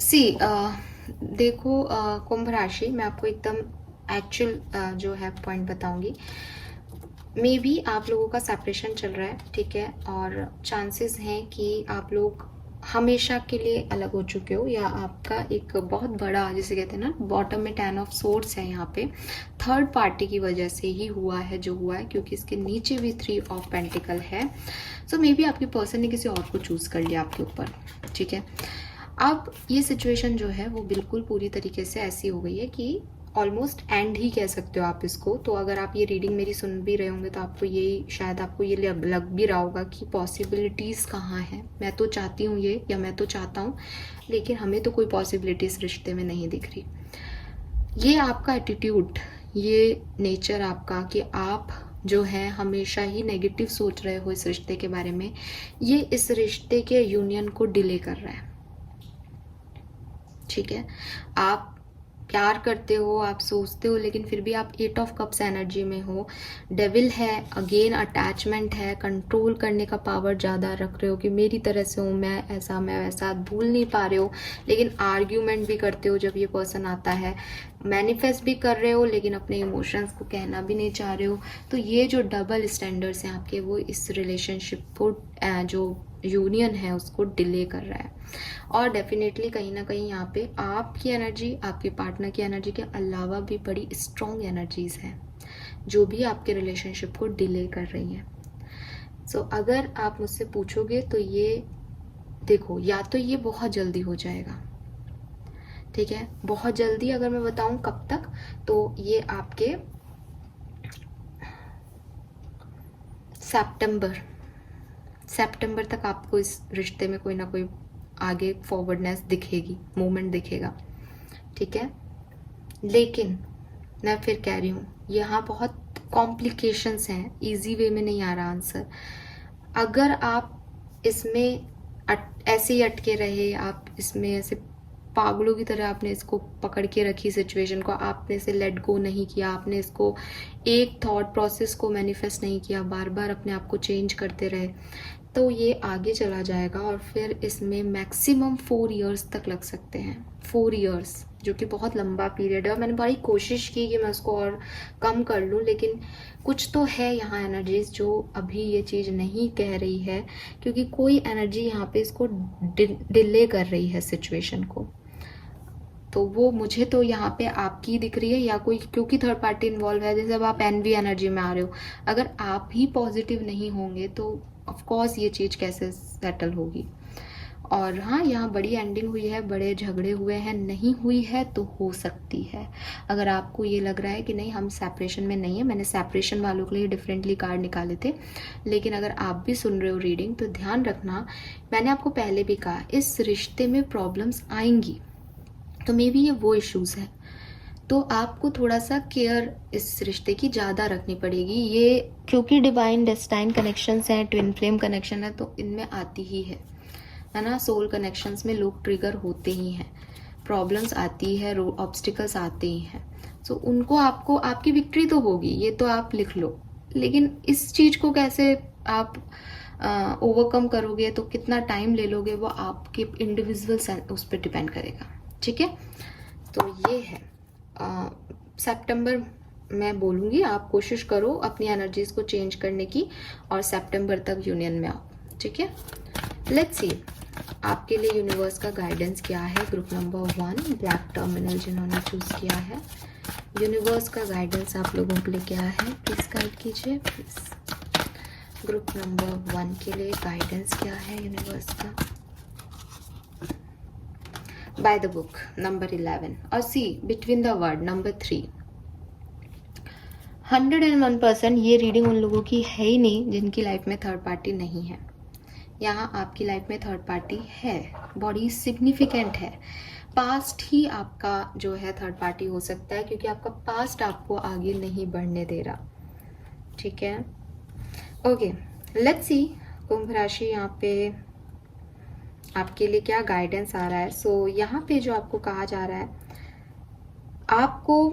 सी देखो कुंभ राशि, मैं आपको एकदम एक्चुअल जो है पॉइंट बताऊंगी। मे बी आप लोगों का सेपरेशन चल रहा है, ठीक है, और चांसेस हैं कि आप लोग हमेशा के लिए अलग हो चुके हो, या आपका एक बहुत बड़ा, जिसे कहते हैं ना, बॉटम में 10 ऑफ सोर्ड्स है यहाँ पे, थर्ड पार्टी की वजह से ही हुआ है जो हुआ है, क्योंकि इसके नीचे भी 3 ऑफ पेंटिकल है। सो मे बी आपके पर्सन ने किसी और को चूज़ कर लिया आपके ऊपर, ठीक है। अब ये सिचुएशन जो है वो बिल्कुल पूरी तरीके से ऐसी हो गई है कि ऑलमोस्ट एंड ही कह सकते हो आप इसको। तो अगर आप ये रीडिंग मेरी सुन भी रहे होंगे तो आपको यही, शायद आपको ये लग भी रहा होगा कि पॉसिबिलिटीज़ कहाँ हैं। मैं तो चाहती हूँ ये, या मैं तो चाहता हूँ, लेकिन हमें तो कोई पॉसिबिलिटीज़ रिश्ते में नहीं दिख रही। ये आपका एटीट्यूड, ये नेचर आपका कि आप जो है हमेशा ही नेगेटिव सोच रहे हो इस रिश्ते के बारे में, ये इस रिश्ते के यूनियन को डिले कर रहा है, ठीक है। आप प्यार करते हो, आप सोचते हो, लेकिन फिर भी आप 8 ऑफ कप्स एनर्जी में हो। डेविल है, अगेन अटैचमेंट है, कंट्रोल करने का पावर ज़्यादा रख रहे हो कि मेरी तरह से हूँ, मैं ऐसा मैं वैसा, भूल नहीं पा रहे हो, लेकिन आर्ग्यूमेंट भी करते हो जब ये पर्सन आता है, मैनिफेस्ट भी कर रहे हो, लेकिन अपने इमोशंस को कहना भी नहीं चाह रहे हो। तो ये जो डबल स्टैंडर्ड्स हैं आपके, वो इस रिलेशनशिप को, जो यूनियन है, उसको डिले कर रहा है। और डेफिनेटली कहीं ना कहीं यहाँ पे आपकी एनर्जी, आपके पार्टनर की एनर्जी के अलावा भी बड़ी स्ट्रॉन्ग एनर्जीज हैं जो भी आपके रिलेशनशिप को डिले कर रही हैं। सो अगर आप मुझसे पूछोगे तो ये देखो, या तो ये बहुत जल्दी हो जाएगा, ठीक है, बहुत जल्दी। अगर मैं बताऊं कब तक, तो ये आपके सितंबर तक आपको इस रिश्ते में कोई ना कोई आगे फॉरवर्डनेस दिखेगी, मूवमेंट दिखेगा, ठीक है। लेकिन मैं फिर कह रही हूँ, यहाँ बहुत कॉम्प्लिकेशंस हैं, इजी वे में नहीं आ रहा आंसर। अगर आप इसमें ऐसे ही अटके रहे, आप इसमें ऐसे पागलों की तरह आपने इसको पकड़ के रखी सिचुएशन को, आपने इसे लेट गो नहीं किया, आपने इसको एक थॉट प्रोसेस को मैनिफेस्ट नहीं किया, बार बार अपने आप को चेंज करते रहे, तो ये आगे चला जाएगा। और फिर इसमें मैक्सिमम 4 इयर्स तक लग सकते हैं, 4 इयर्स, जो कि बहुत लंबा पीरियड है। और मैंने बड़ी कोशिश की कि मैं उसको और कम कर लूँ, लेकिन कुछ तो है यहाँ एनर्जीज जो अभी ये चीज़ नहीं कह रही है, क्योंकि कोई एनर्जी यहाँ पे इसको डिले कर रही है सिचुएशन को। तो वो मुझे तो यहाँ पे आपकी दिख रही है, या कोई, क्योंकि थर्ड पार्टी इन्वॉल्व है। जैसे अब आप एनवी एनर्जी में आ रहे हो, अगर आप ही पॉजिटिव नहीं होंगे तो ऑफ कोर्स ये चीज़ कैसे सेटल होगी। और हाँ, यहाँ बड़ी एंडिंग हुई है, बड़े झगड़े हुए हैं, नहीं हुई है तो हो सकती है। अगर आपको ये लग रहा है कि नहीं हम सेपरेशन में नहीं है, मैंने सेपरेशन वालों के लिए डिफरेंटली कार्ड निकाले थे, लेकिन अगर आप भी सुन रहे हो रीडिंग तो ध्यान रखना, मैंने आपको पहले भी कहा इस रिश्ते में प्रॉब्लम्स आएंगी, तो मे बी ये वो इश्यूज हैं, तो आपको थोड़ा सा केयर इस रिश्ते की ज़्यादा रखनी पड़ेगी। ये क्योंकि डिवाइन डेस्टाइन कनेक्शंस हैं, ट्विन फ्लेम कनेक्शन है, तो इनमें आती ही है ना। सोल कनेक्शंस में लोग ट्रिगर होते ही हैं, प्रॉब्लम्स आती है, ऑब्स्टिकल्स आते ही हैं। सो उनको आपको, आपकी विक्ट्री तो होगी, ये तो आप लिख लो, लेकिन इस चीज़ को कैसे आप ओवरकम करोगे, तो कितना टाइम ले लोगे, वो आपके इंडिविजुअल उस पर डिपेंड करेगा, ठीक है। तो ये है सितंबर, मैं बोलूँगी आप कोशिश करो अपनी एनर्जीज को चेंज करने की, और सितंबर तक यूनियन में आओ, ठीक है। लेट्स सी आपके लिए यूनिवर्स का गाइडेंस क्या है। ग्रुप नंबर 1 ब्लैक टर्मिनल जिन्होंने चूज किया है, यूनिवर्स का गाइडेंस आप लोगों के लिए क्या है, प्लीज गाइड कीजिए प्लीज। ग्रुप नंबर 1 के लिए गाइडेंस क्या है यूनिवर्स का। बाय द बुक नंबर 11, और सी बिटवीन द वर्ड नंबर 3। 101% ये रीडिंग उन लोगों की है ही नहीं जिनकी लाइफ में थर्ड पार्टी नहीं है। यहाँ आपकी लाइफ में थर्ड पार्टी है, बड़ी सिग्निफिकेंट है। पास्ट ही आपका जो है थर्ड पार्टी हो सकता है, क्योंकि आपका पास्ट आपको आगे नहीं बढ़ने दे रहा, ठीक है। ओके, लेट्स सी कुंभ राशि यहाँ पे आपके लिए क्या गाइडेंस आ रहा है। सो यहाँ पे जो आपको कहा जा रहा है, आपको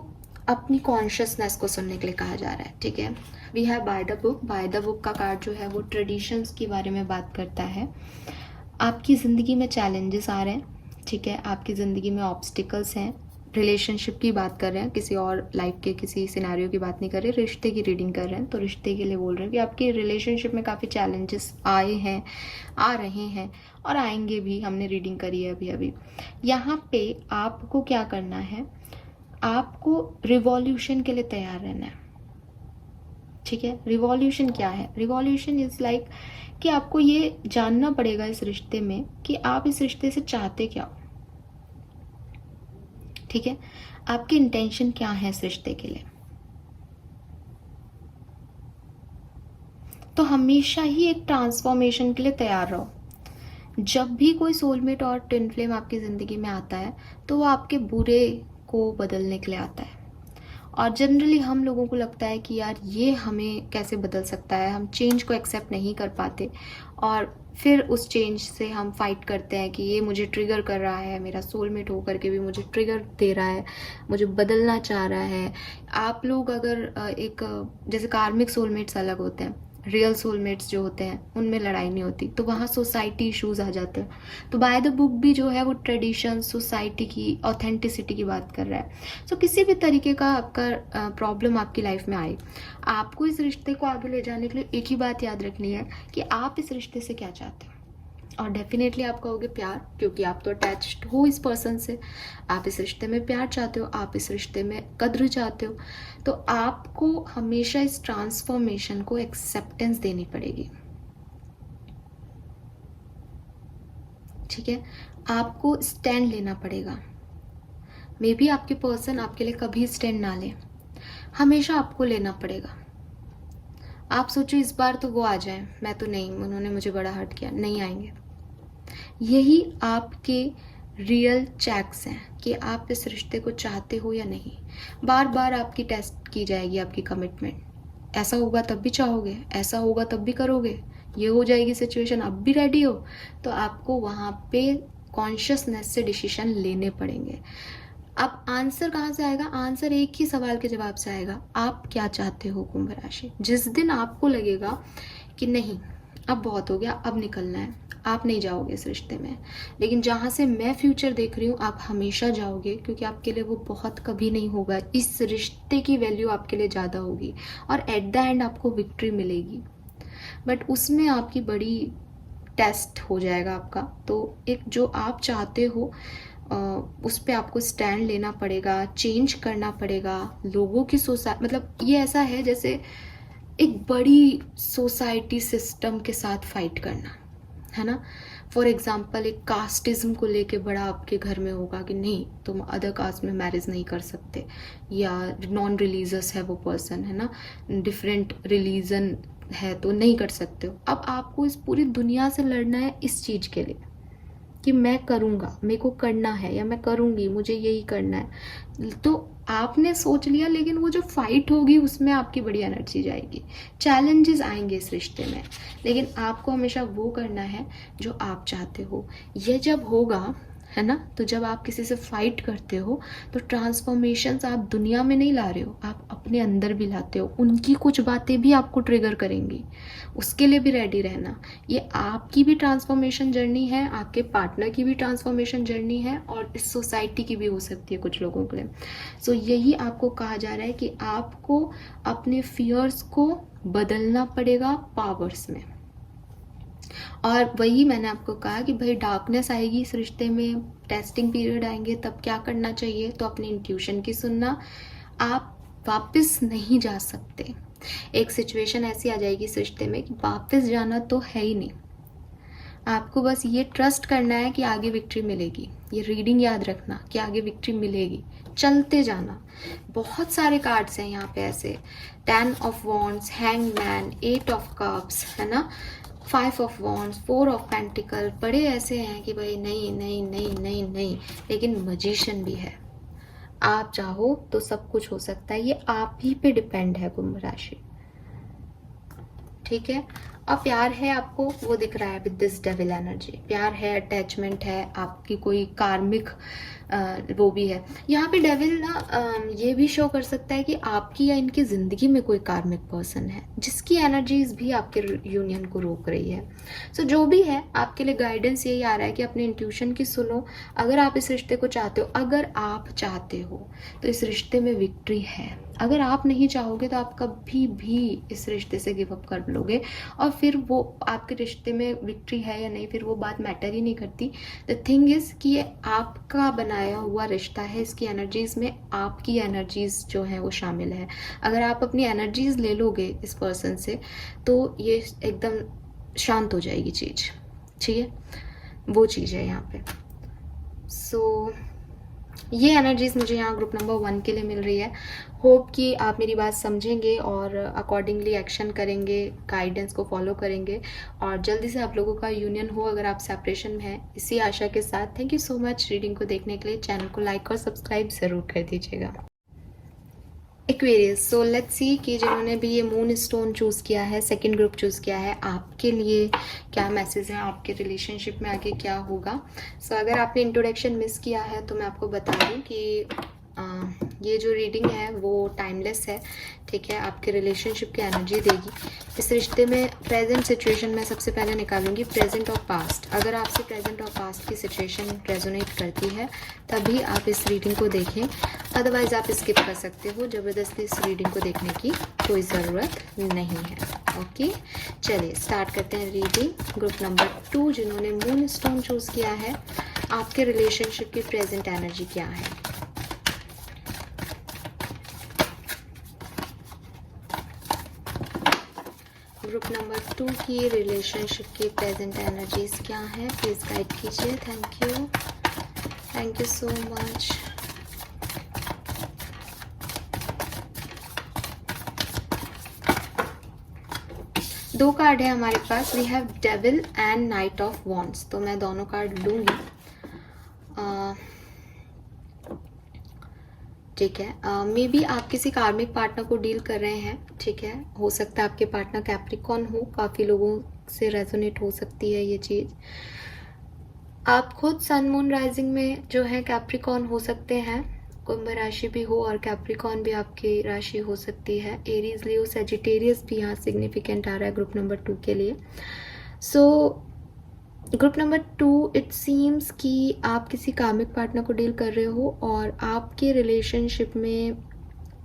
अपनी कॉन्शियसनेस को सुनने के लिए कहा जा रहा है, ठीक है। We have by the book. By the book का कार्ड जो है वो ट्रेडिशंस के बारे में बात करता है। आपकी ज़िंदगी में चैलेंजेस आ रहे हैं, ठीक है, आपकी ज़िंदगी में ऑब्स्टिकल्स हैं, रिलेशनशिप की बात कर रहे हैं, किसी और लाइफ के किसी सिनेरियो की बात नहीं कर रहे, रिश्ते की रीडिंग कर रहे हैं। तो रिश्ते के लिए बोल रहे हैं कि आपकी रिलेशनशिप में काफ़ी चैलेंजेस आए हैं, आ रहे हैं और आएंगे भी। हमने रीडिंग करी है अभी अभी। यहाँ पे आपको क्या करना है, आपको रिवॉल्यूशन के लिए तैयार रहना है। ठीक है, रिवॉल्यूशन क्या है? रिवॉल्यूशन इज लाइक कि आपको ये जानना पड़ेगा इस रिश्ते में कि आप इस रिश्ते से चाहते क्या हो। ठीक है, आपकी इंटेंशन क्या है इस रिश्ते के लिए। तो हमेशा ही एक ट्रांसफॉर्मेशन के लिए तैयार रहो। जब भी कोई सोलमेट और ट्विन फ्लेम आपकी ज़िंदगी में आता है तो वो आपके बुरे को बदलने के लिए आता है। और जनरली हम लोगों को लगता है कि यार ये हमें कैसे बदल सकता है, हम चेंज को एक्सेप्ट नहीं कर पाते और फिर उस चेंज से हम फाइट करते हैं कि ये मुझे ट्रिगर कर रहा है, मेरा सोलमेट होकर के भी मुझे ट्रिगर दे रहा है, मुझे बदलना चाह रहा है। आप लोग अगर जैसे कार्मिक सोलमेट्स अलग होते हैं, रियल सोलमेट्स जो होते हैं उनमें लड़ाई नहीं होती, तो वहाँ सोसाइटी इश्यूज आ जाते हैं। तो बाय द बुक भी जो है वो ट्रेडिशन, सोसाइटी की ऑथेंटिसिटी की बात कर रहा है। सो किसी भी तरीके का आपका प्रॉब्लम आपकी लाइफ में आए, आपको इस रिश्ते को आगे ले जाने के लिए एक ही बात याद रखनी है कि आप इस रिश्ते से क्या चाहते हो। और डेफिनेटली आप कहोगे प्यार, क्योंकि आप तो अटैच्ड हो इस पर्सन से, आप इस रिश्ते में प्यार चाहते हो, आप इस रिश्ते में कद्र चाहते हो। तो आपको हमेशा इस ट्रांसफॉर्मेशन को एक्सेप्टेंस देनी पड़ेगी। ठीक है, आपको स्टैंड लेना पड़ेगा। मे बी आपके पर्सन आपके लिए कभी स्टैंड ना ले, हमेशा आपको लेना पड़ेगा। आप सोचो इस बार तो वो आ जाए, मैं तो नहीं, उन्होंने मुझे बड़ा हर्ट किया, नहीं आएंगे। यही आपके रियल चेक्स हैं कि आप इस रिश्ते को चाहते हो या नहीं। बार बार आपकी टेस्ट की जाएगी आपकी कमिटमेंट। ऐसा होगा तब भी चाहोगे, ऐसा होगा तब भी करोगे, ये हो जाएगी सिचुएशन अब भी रेडी हो। तो आपको वहाँ पे कॉन्शियसनेस से डिसीजन लेने पड़ेंगे। अब आंसर कहाँ से आएगा? आंसर एक ही सवाल के जवाब से आएगा, आप क्या चाहते हो कुंभ राशि। जिस दिन आपको लगेगा कि नहीं अब बहुत हो गया, अब निकलना है, आप नहीं जाओगे इस रिश्ते में। लेकिन जहाँ से मैं फ्यूचर देख रही हूँ आप हमेशा जाओगे, क्योंकि आपके लिए वो बहुत कभी नहीं होगा। इस रिश्ते की वैल्यू आपके लिए ज़्यादा होगी और एट द एंड आपको विक्ट्री मिलेगी, बट उसमें आपकी बड़ी टेस्ट हो जाएगा आपका। तो एक जो आप चाहते हो उस पर आपको स्टैंड लेना पड़ेगा, चेंज करना पड़ेगा। लोगों की मतलब ये ऐसा है जैसे एक बड़ी सोसाइटी सिस्टम के साथ फाइट करना है ना। फॉर एग्जाम्पल एक कास्टिज्म को लेके बड़ा आपके घर में होगा कि नहीं तुम अदर कास्ट में मैरिज नहीं कर सकते, या नॉन रिलीजियस है वो पर्सन, है ना, डिफरेंट रिलीजन है तो नहीं कर सकते हो। अब आपको इस पूरी दुनिया से लड़ना है इस चीज़ के लिए कि मैं करूँगा, मेरे को करना है, या मैं करूँगी, मुझे यही करना है। तो आपने सोच लिया, लेकिन वो जो फाइट होगी उसमें आपकी बड़ी एनर्जी जाएगी, चैलेंजेस आएंगे इस रिश्ते में, लेकिन आपको हमेशा वो करना है जो आप चाहते हो। ये जब होगा, है ना, तो जब आप किसी से फाइट करते हो तो ट्रांसफॉर्मेशंस आप दुनिया में नहीं ला रहे हो, आप अपने अंदर भी लाते हो। उनकी कुछ बातें भी आपको ट्रिगर करेंगी, उसके लिए भी रेडी रहना। ये आपकी भी ट्रांसफॉर्मेशन जर्नी है, आपके पार्टनर की भी ट्रांसफॉर्मेशन जर्नी है, और इस सोसाइटी की भी हो सकती है कुछ लोगों के लिए। सो यही आपको कहा जा रहा है कि आपको अपने फियर्स को बदलना पड़ेगा पावर्स में। और वही मैंने आपको कहा कि भाई डार्कनेस आएगी इस रिश्ते में, टेस्टिंग पीरियड आएंगे, तब क्या करना चाहिए? तो अपनी इंट्यूशन की सुनना। आप वापस नहीं जा सकते। एक सिचुएशन ऐसी आ जाएगी इस रिश्ते में कि वापस जाना तो है ही नहीं। आपको बस ये ट्रस्ट करना है कि आगे विक्ट्री मिलेगी। ये रीडिंग याद रखना कि आगे विक्ट्री मिलेगी, चलते जाना। बहुत सारे कार्ड्स हैं यहाँ पे ऐसे, 10 of wands, hangman, 8 of cups, है ना, 5 ऑफ वॉन्ड्स, 4 ऑफ पेंटिकल। बड़े ऐसे हैं कि भाई नहीं नहीं नहीं नहीं नहीं, लेकिन मजिशियन भी है। आप चाहो तो सब कुछ हो सकता है, ये आप ही पे डिपेंड है कुंभ राशि। ठीक है, और प्यार है आपको, वो दिख रहा है विद दिस डेविल एनर्जी। प्यार है, अटैचमेंट है, आपकी कोई कार्मिक वो भी है यहाँ पे। डेविल ना ये भी शो कर सकता है कि आपकी या इनकी ज़िंदगी में कोई कार्मिक पर्सन है जिसकी एनर्जीज भी आपके यूनियन को रोक रही है। सो जो भी है, आपके लिए गाइडेंस यही आ रहा है कि अपने इंट्यूशन की सुनो। अगर आप इस रिश्ते को चाहते हो, अगर आप चाहते हो तो इस रिश्ते में विक्ट्री है। अगर आप नहीं चाहोगे तो आप कभी भी इस रिश्ते से गिव अप कर लोगे, और फिर वो आपके रिश्ते में विक्ट्री है या नहीं, फिर वो बात मैटर ही नहीं करती। द थिंग इज़ कि ये आपका बनाया हुआ रिश्ता है, इसकी एनर्जीज़ में आपकी एनर्जीज़ जो है वो शामिल है। अगर आप अपनी एनर्जीज़ ले लोगे इस पर्सन से तो ये एकदम शांत हो जाएगी चीज़, ठीक है। वो चीज़ है यहाँ पे। सो ये एनर्जीज़ मुझे यहाँ ग्रुप नंबर 1 के लिए मिल रही है। होप कि आप मेरी बात समझेंगे और अकॉर्डिंगली एक्शन करेंगे, गाइडेंस को फॉलो करेंगे और जल्दी से आप लोगों का यूनियन हो अगर आप सेपरेशन में हैं, इसी आशा के साथ। Thank you so much reading को देखने के लिए। चैनल को लाइक और सब्सक्राइब ज़रूर कर दीजिएगा। एक्वेरियस, सो लेट्स सी कि जिन्होंने भी ये मून स्टोन चूज़ किया है, सेकंड ग्रुप चूज़ किया है, आपके लिए क्या मैसेज है, आपके रिलेशनशिप में आगे क्या होगा। सो अगर आपने इंट्रोडक्शन मिस किया है तो मैं आपको बता दूं कि ये जो रीडिंग है वो टाइमलेस है, ठीक है। आपके रिलेशनशिप की एनर्जी देगी इस रिश्ते में। प्रेजेंट सिचुएशन में सबसे पहले निकालूंगी प्रेजेंट और पास्ट। अगर आपसे प्रेजेंट और पास्ट की सिचुएशन रेजोनेट करती है तभी आप इस रीडिंग को देखें, अदरवाइज आप स्किप कर सकते हो। ज़बरदस्ती इस रीडिंग को देखने की कोई ज़रूरत नहीं है। ओके, चलिए स्टार्ट करते हैं रीडिंग। ग्रुप नंबर 2 जिन्होंने मून स्टोन चूज़ किया है, आपके रिलेशनशिप की प्रेजेंट एनर्जी क्या है। ग्रुप नंबर 2 की रिलेशनशिप की प्रेजेंट एनर्जीज क्या है, प्लीज गाइड कीजिए। Thank you so much. दो कार्ड है हमारे पास, we have devil and knight of wands. तो मैं दोनों कार्ड लूंगी, ठीक है। मे बी आप किसी कार्मिक पार्टनर को डील कर रहे हैं, ठीक है। हो सकता है आपके पार्टनर कैप्रिकॉर्न हो, काफ़ी लोगों से रेजोनेट हो सकती है ये चीज़। आप खुद सन मून राइजिंग में जो है कैप्रिकॉर्न हो सकते हैं, कुंभ राशि भी हो और कैप्रिकॉर्न भी आपकी राशि हो सकती है। एरीज, लियो, सेजिटेरियस भी यहाँ सिग्निफिकेंट आ रहा है ग्रुप नंबर 2 के लिए। So group number 2, it seems कि आप किसी कार्मिक पार्टनर को डील कर रहे हो और आपके रिलेशनशिप में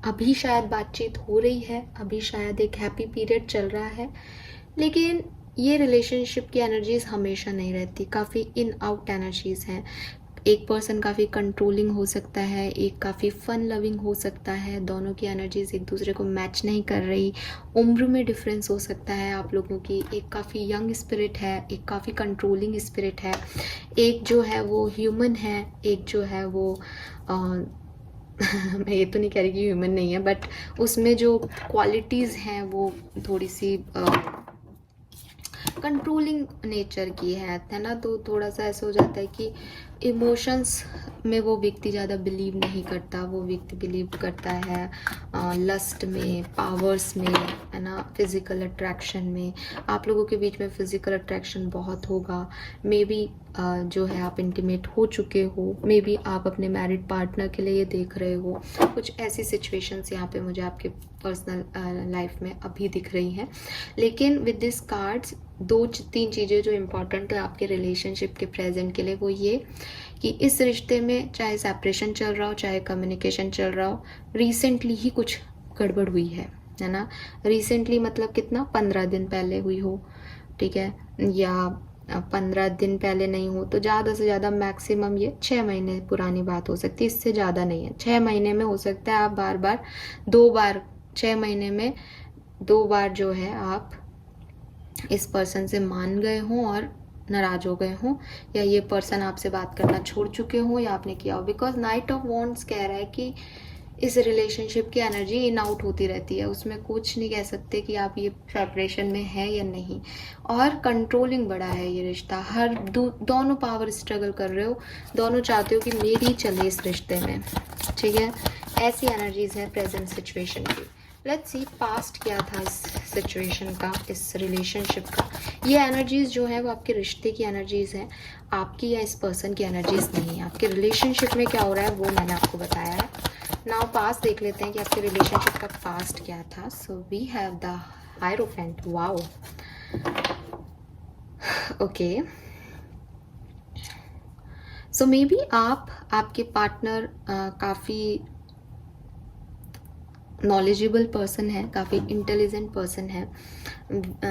अभी शायद बातचीत हो रही है, अभी शायद एक हैप्पी पीरियड चल रहा है, लेकिन ये रिलेशनशिप की एनर्जीज हमेशा नहीं रहती, काफ़ी इन आउट एनर्जीज हैं। एक पर्सन काफ़ी कंट्रोलिंग हो सकता है, एक काफ़ी फन लविंग हो सकता है। दोनों की एनर्जीज एक दूसरे को मैच नहीं कर रही। उम्र में डिफरेंस हो सकता है आप लोगों की। एक काफ़ी यंग स्पिरिट है, एक काफ़ी कंट्रोलिंग स्पिरिट है। एक जो है वो ह्यूमन है, एक जो है वो मैं ये तो नहीं कह रही कि ह्यूमन नहीं है, बट उसमें जो क्वालिटीज़ हैं वो थोड़ी सी कंट्रोलिंग नेचर की है ना। तो थोड़ा सा ऐसा हो जाता है कि इमोशंस में वो व्यक्ति ज़्यादा बिलीव नहीं करता, वो व्यक्ति बिलीव करता है लस्ट में, पावर्स में, है ना, फिज़िकल अट्रैक्शन में। आप लोगों के बीच में फिज़िकल अट्रैक्शन बहुत होगा। मे बी जो है आप इंटीमेट हो चुके हो, मे बी आप अपने मैरिड पार्टनर के लिए ये देख रहे हो। कुछ ऐसी सिचुएशंस यहाँ पे मुझे आपके पर्सनल लाइफ में अभी दिख रही हैं। लेकिन विद दिस कार्ड्स 2-3 चीज़ें जो इम्पॉर्टेंट है आपके रिलेशनशिप के प्रेजेंट के लिए, वो ये कि इस रिश्ते में चाहे सेपरेशन चल रहा हो, चाहे कम्युनिकेशन चल रहा हो, रिसेंटली ही कुछ गड़बड़ हुई है ना। रिसेंटली मतलब कितना, 15 दिन पहले हुई हो, ठीक है, या 15 दिन पहले नहीं हो तो ज़्यादा से ज़्यादा मैक्सिमम ये 6 महीने पुरानी बात हो सकती है, इससे ज़्यादा नहीं है। 6 महीने में हो सकता है आप बार बार 2 बार 6 महीने में 2 बार जो है आप इस पर्सन से मान गए हों और नाराज हो गए हों, या ये पर्सन आपसे बात करना छोड़ चुके हों या आपने किया हो। बिकॉज नाइट ऑफ वॉन्ड्स कह रहा है कि इस रिलेशनशिप की एनर्जी इन आउट होती रहती है, उसमें कुछ नहीं कह सकते कि आप ये सेपरेशन में है या नहीं। और कंट्रोलिंग बड़ा है ये रिश्ता, हर दोनों पावर स्ट्रगल कर रहे हो, दोनों चाहते हो कि मेरी चले इस रिश्ते में, ठीक है। ऐसी एनर्जीज है प्रेजेंट सिचुएशन की। लेट्स सी पास्ट क्या था इस सिचुएशन का, इस रिलेशनशिप का। ये एनर्जीज जो है वो आपके रिश्ते की एनर्जीज हैं, आपकी या इस पर्सन की एनर्जीज नहीं है। आपके रिलेशनशिप में क्या हो रहा है वो मैंने आपको बताया है। नाउ पास्ट देख लेते हैं कि आपके रिलेशनशिप का पास्ट क्या था। So we have the hierophant. Wow, okay. So maybe आपके पार्टनर काफ़ी नॉलेजेबल पर्सन है, काफ़ी इंटेलिजेंट पर्सन है।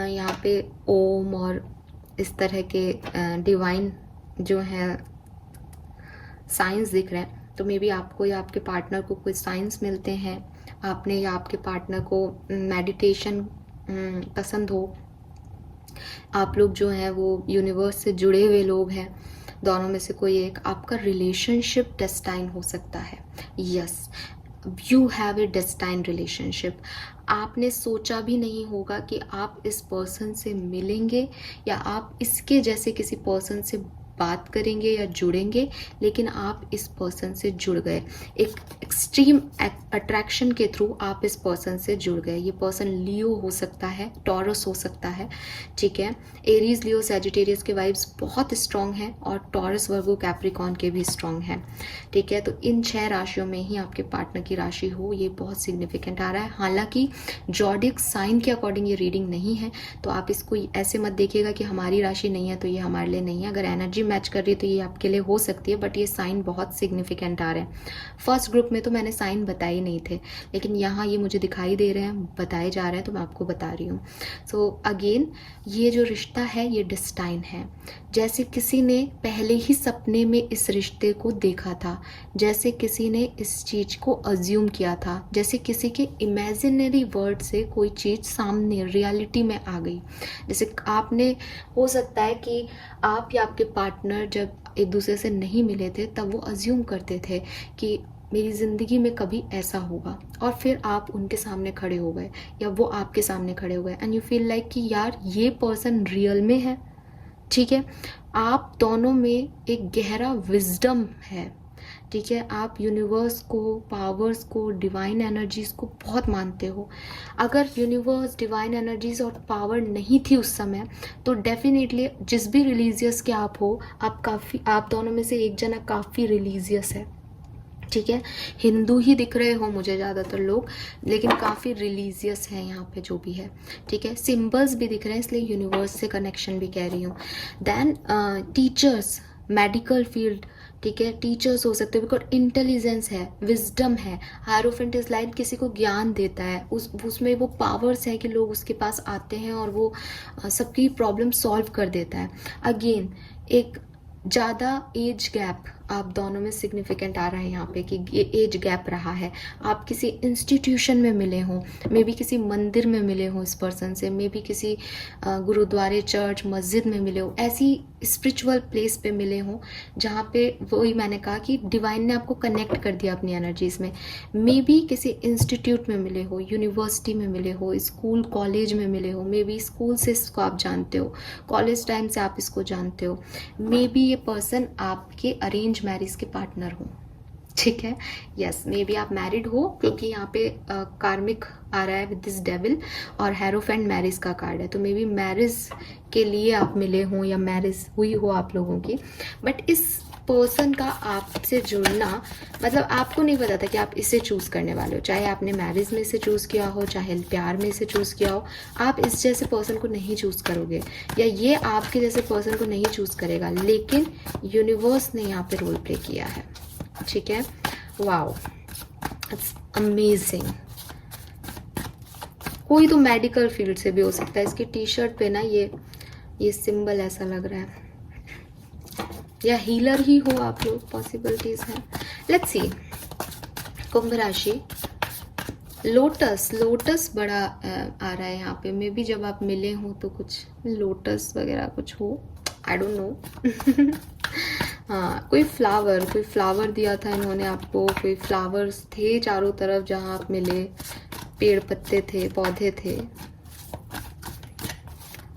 यहाँ पे ओम और इस तरह के डिवाइन जो है साइंस दिख रहे हैं। तो मे बी आपको या आपके पार्टनर को कोई साइंस मिलते हैं, आपने या आपके पार्टनर को मेडिटेशन पसंद हो, आप लोग जो हैं वो यूनिवर्स से जुड़े हुए लोग हैं। दोनों में से कोई एक, आपका रिलेशनशिप डेस्टाइन हो सकता है। Yes, you have a destined relationship. आपने सोचा भी नहीं होगा कि आप इस पर्सन से मिलेंगे या आप इसके जैसे किसी पर्सन से बात करेंगे या जुड़ेंगे, लेकिन आप इस पर्सन से जुड़ गए। एक एक्सट्रीम अट्रैक्शन के थ्रू आप इस पर्सन से जुड़ गए। ये पर्सन लियो हो सकता है, टॉरस हो सकता है, ठीक है। एरीज, लियो, सैजिटेरियस के वाइब्स बहुत स्ट्रांग हैं और टॉरस, वर्गो, कैप्रिकॉर्न के भी स्ट्रांग हैं, ठीक है। तो इन 6 राशियों में ही आपके पार्टनर की राशि हो, ये बहुत सिग्निफिकेंट आ रहा है। हालांकि जॉडिक साइन के अकॉर्डिंग ये रीडिंग नहीं है, तो आप इसको ऐसे मत देखिएगा कि हमारी राशि नहीं है तो ये हमारे लिए नहीं है। अगर एनर्जी मैच कर रही है तो ये आपके लिए हो सकती है, बट ये साइन बहुत सिग्निफिकेंट आ रहे हैं। फर्स्ट ग्रुप में तो मैंने साइन बताए नहीं थे, लेकिन यहाँ ये मुझे दिखाई दे रहे हैं, बताए जा रहे हैं, तो मैं आपको बता रही हूँ। सो अगेन, ये जो रिश्ता है ये डेस्टाइन है। जैसे किसी ने पहले ही सपने में इस रिश्ते को देखा था, जैसे किसी ने इस चीज़ को अज्यूम किया था, जैसे किसी के इमेजिनरी वर्ड से कोई चीज़ सामने रियलिटी में आ गई। जैसे आपने, हो सकता है कि आप या आपके पार्टनर जब एक दूसरे से नहीं मिले थे तब वो अज्यूम करते थे कि मेरी ज़िंदगी में कभी ऐसा होगा, और फिर आप उनके सामने खड़े हो गए या वो आपके सामने खड़े हो गए, एंड यू फील लाइक कि यार ये पर्सन रियल में है, ठीक है। आप दोनों में एक गहरा विजडम है, ठीक है। आप यूनिवर्स को, पावर्स को, डिवाइन एनर्जीज को बहुत मानते हो। अगर यूनिवर्स, डिवाइन एनर्जीज और पावर नहीं थी उस समय, तो डेफिनेटली जिस भी रिलीजियस के आप हो, आप दोनों में से एक जना काफ़ी रिलीजियस है, ठीक है। हिंदू ही दिख रहे हो मुझे ज़्यादातर लोग, लेकिन काफ़ी रिलीजियस है यहाँ पे जो भी है, ठीक है। सिंबल्स भी दिख रहे हैं, इसलिए यूनिवर्स से कनेक्शन भी कह रही हूँ। देन टीचर्स, मेडिकल फील्ड, ठीक है। टीचर्स हो सकते हैं, बिकॉज इंटेलिजेंस है, विजडम है। हायरोफेंट इज लाइक किसी को ज्ञान देता है, उसमें वो पावर्स है कि लोग उसके पास आते हैं और वो सबकी प्रॉब्लम सॉल्व कर देता है। अगेन, एक ज़्यादा एज गैप आप दोनों में सिग्निफिकेंट आ रहा है यहाँ पे, कि ये एज गैप रहा है। आप किसी इंस्टीट्यूशन में मिले हों, मे बी किसी मंदिर में मिले हों इस पर्सन से, मे बी किसी गुरुद्वारे, चर्च, मस्जिद में मिले हो, ऐसी स्पिरिचुअल प्लेस पे मिले हों जहाँ पे, वही मैंने कहा कि डिवाइन ने आपको कनेक्ट कर दिया अपनी एनर्जीज में। मे बी किसी इंस्टीट्यूट में मिले हो, यूनिवर्सिटी में मिले हो, स्कूल कॉलेज में मिले हो, मे बी स्कूल से इसको आप जानते हो, कॉलेज टाइम से आप इसको जानते हो। मे बी ये पर्सन आपके अरेंज मैरिज के पार्टनर हो, ठीक है। यस, मे बी आप मैरिड हो, क्योंकि यहाँ पे कार्मिक आ रहा है विद दिस डेविल, और हेरोफेंट मैरिज का कार्ड है, तो मे बी मैरिज के लिए आप मिले हों या मैरिज हुई हो आप लोगों की। बट इस पर्सन का आपसे जुड़ना, मतलब आपको नहीं पता था कि आप इसे चूज़ करने वाले हो, चाहे आपने मैरिज में इसे चूज़ किया हो, चाहे प्यार में इसे चूज़ किया हो। आप इस जैसे पर्सन को नहीं चूज़ करोगे, या ये आपके जैसे पर्सन को नहीं चूज़ करेगा, लेकिन यूनिवर्स ने यहाँ पे रोल प्ले किया है, ठीक है। Wow, it's amazing. कोई तो मेडिकल फील्ड से भी हो सकता है, इसकी टी शर्ट पे ना ये सिंबल ऐसा लग रहा है, या हीलर ही हो आप लोग, पॉसिबिलिटीज हैं। लेट्स सी, कुंभ राशि, लोटस बड़ा आ रहा है यहाँ पे। मे बी जब आप मिले हो तो कुछ लोटस वगैरह कुछ हो, आई डोंट नो। हाँ, कोई फ्लावर दिया था इन्होंने आपको, कोई फ्लावर्स थे चारों तरफ जहाँ आप मिले, पेड़ पत्ते थे, पौधे थे।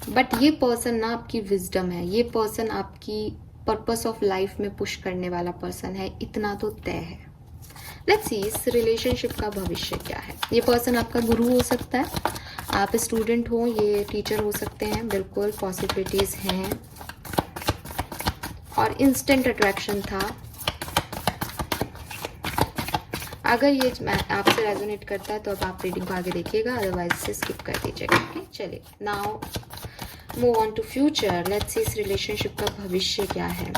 बट ये पर्सन ना आपकी विजडम है, ये पर्सन आपकी पर्पस ऑफ लाइफ में पुश करने वाला पर्सन है, इतना तो तय है। लेट्स सी इस रिलेशनशिप का भविष्य क्या है। ये पर्सन आपका गुरु हो सकता है, आप स्टूडेंट हो, ये टीचर हो सकते हैं, बिल्कुल पॉसिबिलिटीज हैं। और इंस्टेंट अट्रैक्शन था। अगर ये मैं आपसे रेजोनेट करता है तो अब आप रीडिंग को आगे देखिएगा, अदरवाइज से स्किप कर दीजिएगा। ओके, चलिए now move on to future. Let's see इस रिलेशनशिप का भविष्य क्या है।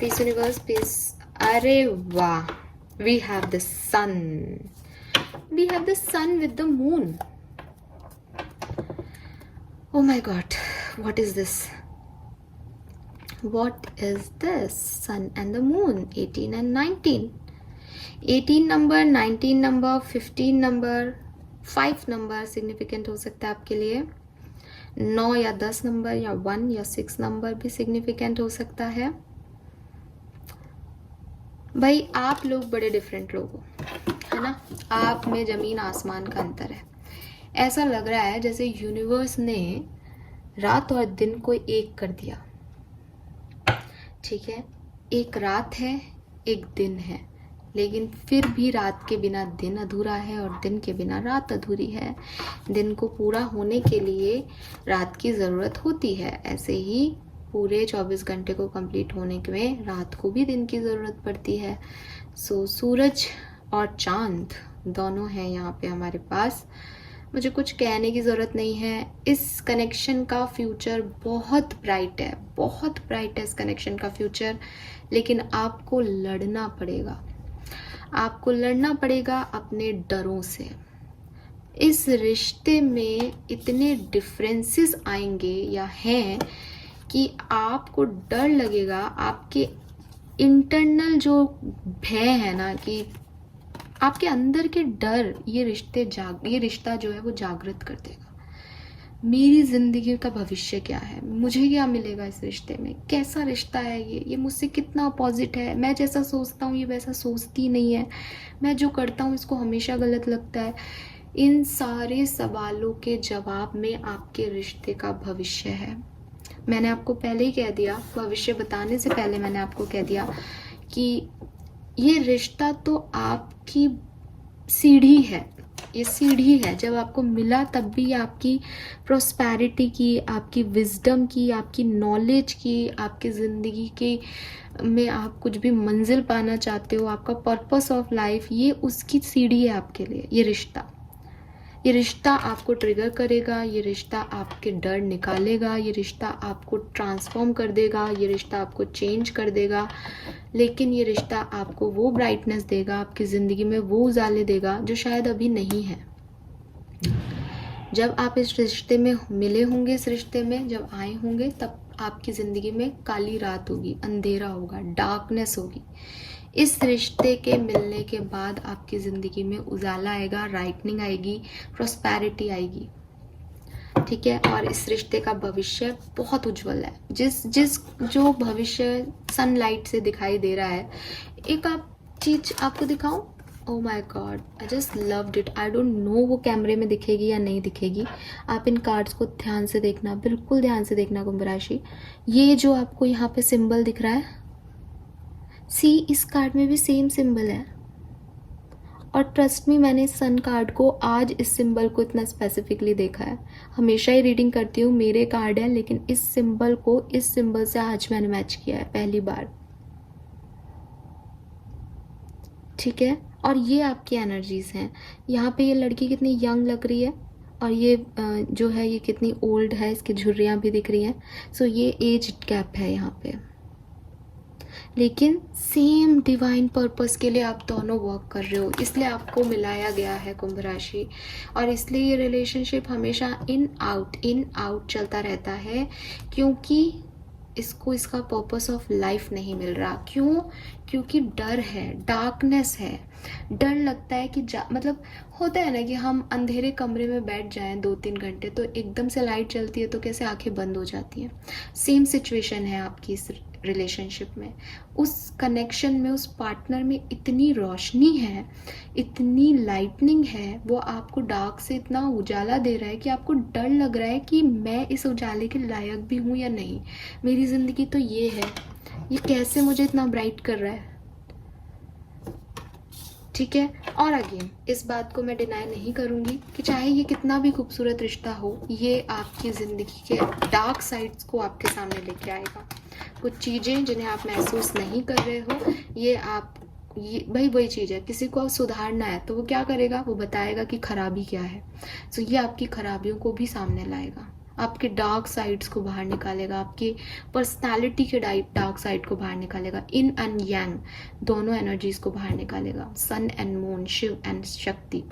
Peace universe, peace. अरे वाह, we have the sun, we have the sun with the moon. Oh my god, what is this? What is this? Sun and the moon, 18 and 19. 18 number, 19 number, 15 number, 5 number significant हो सकता है आपके लिए। 9 या 10 नंबर या 1 या 6 नंबर भी सिग्निफिकेंट हो सकता है। भाई आप लोग बड़े डिफरेंट लोग हो, है ना। आप में जमीन आसमान का अंतर है। ऐसा लग रहा है जैसे यूनिवर्स ने रात और दिन को एक कर दिया। ठीक है, एक रात है, एक दिन है, लेकिन फिर भी रात के बिना दिन अधूरा है और दिन के बिना रात अधूरी है। दिन को पूरा होने के लिए रात की ज़रूरत होती है, ऐसे ही पूरे 24 घंटे को कंप्लीट होने में रात को भी दिन की ज़रूरत पड़ती है। सो सूरज और चांद दोनों हैं यहाँ पे हमारे पास। मुझे कुछ कहने की ज़रूरत नहीं है। इस कनेक्शन का फ्यूचर बहुत ब्राइट है, बहुत ब्राइट है इस कनेक्शन का फ्यूचर, लेकिन आपको लड़ना पड़ेगा। आपको लड़ना पड़ेगा अपने डरों से। इस रिश्ते में इतने डिफरेंसेस आएंगे या हैं कि आपको डर लगेगा। आपके इंटरनल जो भय है ना, कि आपके अंदर के डर, ये रिश्ता जो है वो जागृत कर देगा। मेरी जिंदगी का भविष्य क्या है, मुझे क्या मिलेगा इस रिश्ते में, कैसा रिश्ता है ये मुझसे कितना अपोजिट है, मैं जैसा सोचता हूँ ये वैसा सोचती नहीं है, मैं जो करता हूँ इसको हमेशा गलत लगता है। इन सारे सवालों के जवाब में आपके रिश्ते का भविष्य है। मैंने आपको पहले ही कह दिया, भविष्य बताने से पहले मैंने आपको कह दिया कि ये रिश्ता तो आपकी सीढ़ी है, ये सीढ़ी है। जब आपको मिला तब भी आपकी प्रोस्पैरिटी की, आपकी विजडम की, आपकी नॉलेज की, आपकी ज़िंदगी के में आप कुछ भी मंजिल पाना चाहते हो, आपका पर्पस ऑफ लाइफ, ये उसकी सीढ़ी है आपके लिए। ये रिश्ता आपको ट्रिगर करेगा, ये रिश्ता आपके डर निकालेगा, ये रिश्ता आपको ट्रांसफॉर्म कर देगा, ये रिश्ता आपको चेंज कर देगा। लेकिन ये रिश्ता आपको वो ब्राइटनेस देगा, आपकी ज़िंदगी में वो उजाले देगा जो शायद अभी नहीं है। जब आप इस रिश्ते में मिले होंगे, इस रिश्ते में जब आए होंगे, तब आपकी ज़िंदगी में काली रात होगी, अंधेरा होगा, डार्कनेस होगी। इस रिश्ते के मिलने के बाद आपकी ज़िंदगी में उजाला आएगा, राइटनिंग आएगी, प्रॉस्पेरिटी आएगी। ठीक है, और इस रिश्ते का भविष्य बहुत उज्जवल है। जो भविष्य सनलाइट से दिखाई दे रहा है। एक चीज आपको दिखाऊं, oh my God, I just loved it. I don't know वो कैमरे में दिखेगी या नहीं दिखेगी। आप इन कार्ड्स को ध्यान से देखना, बिल्कुल ध्यान से देखना कुंभ राशि। ये जो आपको यहाँ पे सिंबल दिख रहा है, सी इस कार्ड में भी सेम सिंबल है। और ट्रस्ट मी, मैंने सन कार्ड को आज इस सिंबल को इतना स्पेसिफिकली देखा है। हमेशा ही रीडिंग करती हूँ, मेरे कार्ड है, लेकिन इस सिंबल को इस सिंबल से आज मैंने मैच किया है पहली बार। ठीक है, और ये आपकी एनर्जीज हैं। यहाँ पे ये लड़की कितनी यंग लग रही है, और ये जो है ये कितनी ओल्ड है, इसकी झुर्रियाँ भी दिख रही हैं। सो ये एज गैप है यहाँ पे, लेकिन सेम डिवाइन पर्पस के लिए आप दोनों वर्क कर रहे हो, इसलिए आपको मिलाया गया है कुंभ राशि। और इसलिए ये रिलेशनशिप हमेशा इन आउट चलता रहता है, क्योंकि इसको इसका पर्पस ऑफ लाइफ नहीं मिल रहा। क्यों? क्योंकि डर है, डार्कनेस है। डर लगता है कि मतलब होता है ना कि हम अंधेरे कमरे में बैठ जाएं 2-3 घंटे, तो एकदम से लाइट जलती है तो कैसे आंखें बंद हो जाती हैं। सेम सिचुएशन है आपकी इस रिलेशनशिप में। उस कनेक्शन में, उस पार्टनर में इतनी रोशनी है, इतनी लाइटनिंग है, वो आपको डार्क से इतना उजाला दे रहा है कि आपको डर लग रहा है कि मैं इस उजाले के लायक भी हूँ या नहीं। मेरी ज़िंदगी तो ये है, ये कैसे मुझे इतना ब्राइट कर रहा है। ठीक है। और अगेन इस बात को मैं डिनाई नहीं करूँगी कि चाहे ये कितना भी खूबसूरत रिश्ता हो, ये आपकी ज़िंदगी के डार्क साइड्स को आपके सामने लेके आएगा। कुछ चीज़ें जिन्हें आप महसूस नहीं कर रहे हो, ये भाई वही चीज़ है, किसी को सुधारना है तो वो क्या करेगा, वो बताएगा कि खराबी क्या है। सो ये आपकी खराबियों को भी सामने लाएगा, आपके डार्क साइड्स को बाहर निकालेगा, आपकी पर्सनालिटी के डार्क साइड को बाहर निकालेगा, इन एंड यांग दोनों एनर्जीज को बाहर निकालेगा, सन एंड मून, शिव एंड शक्ति।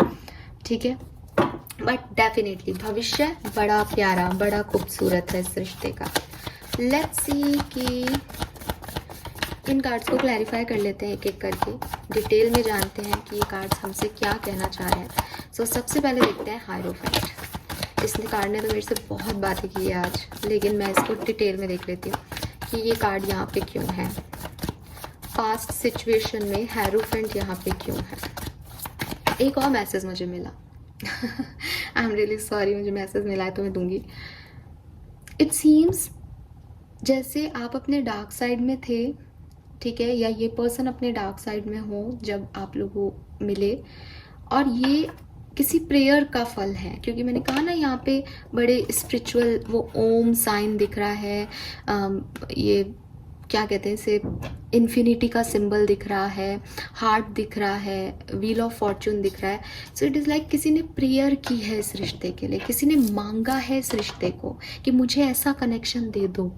ठीक है, बट डेफिनेटली भविष्य बड़ा प्यारा, बड़ा खूबसूरत है इस रिश्ते का। लेट्स सी कि इन कार्ड्स को क्लैरिफाई कर लेते हैं एक एक करके, डिटेल में जानते हैं कि ये कार्ड्स हमसे क्या कहना चाह रहे हैं। सो सबसे पहले देखते हैं हायरोफेंट। इस कार्ड ने तो मेरे से बहुत बातें की है आज, लेकिन मैं इसको डिटेल में देख लेती हूँ कि ये कार्ड यहाँ पे क्यों है, पास्ट सिचुएशन में हायरोफेंट यहाँ पे क्यों है। एक और मैसेज मुझे मिला आई एम रियली सॉरी, मुझे मैसेज मिला है तो मैं दूंगी। इट सीम्स जैसे आप अपने डार्क साइड में थे, ठीक है, या ये पर्सन अपने डार्क साइड में हो जब आप लोगों मिले, और ये किसी प्रेयर का फल है, क्योंकि मैंने कहा ना यहाँ पे बड़े स्पिरिचुअल वो ओम साइन दिख रहा है, ये क्या कहते हैं इसे, इन्फिनिटी का सिंबल दिख रहा है, हार्ट दिख रहा है, व्हील ऑफ फॉर्चून दिख रहा है। सो इट इज़ लाइक किसी ने प्रेयर की है इस रिश्ते के लिए, किसी ने मांगा है इस रिश्ते को कि मुझे ऐसा कनेक्शन दे दो,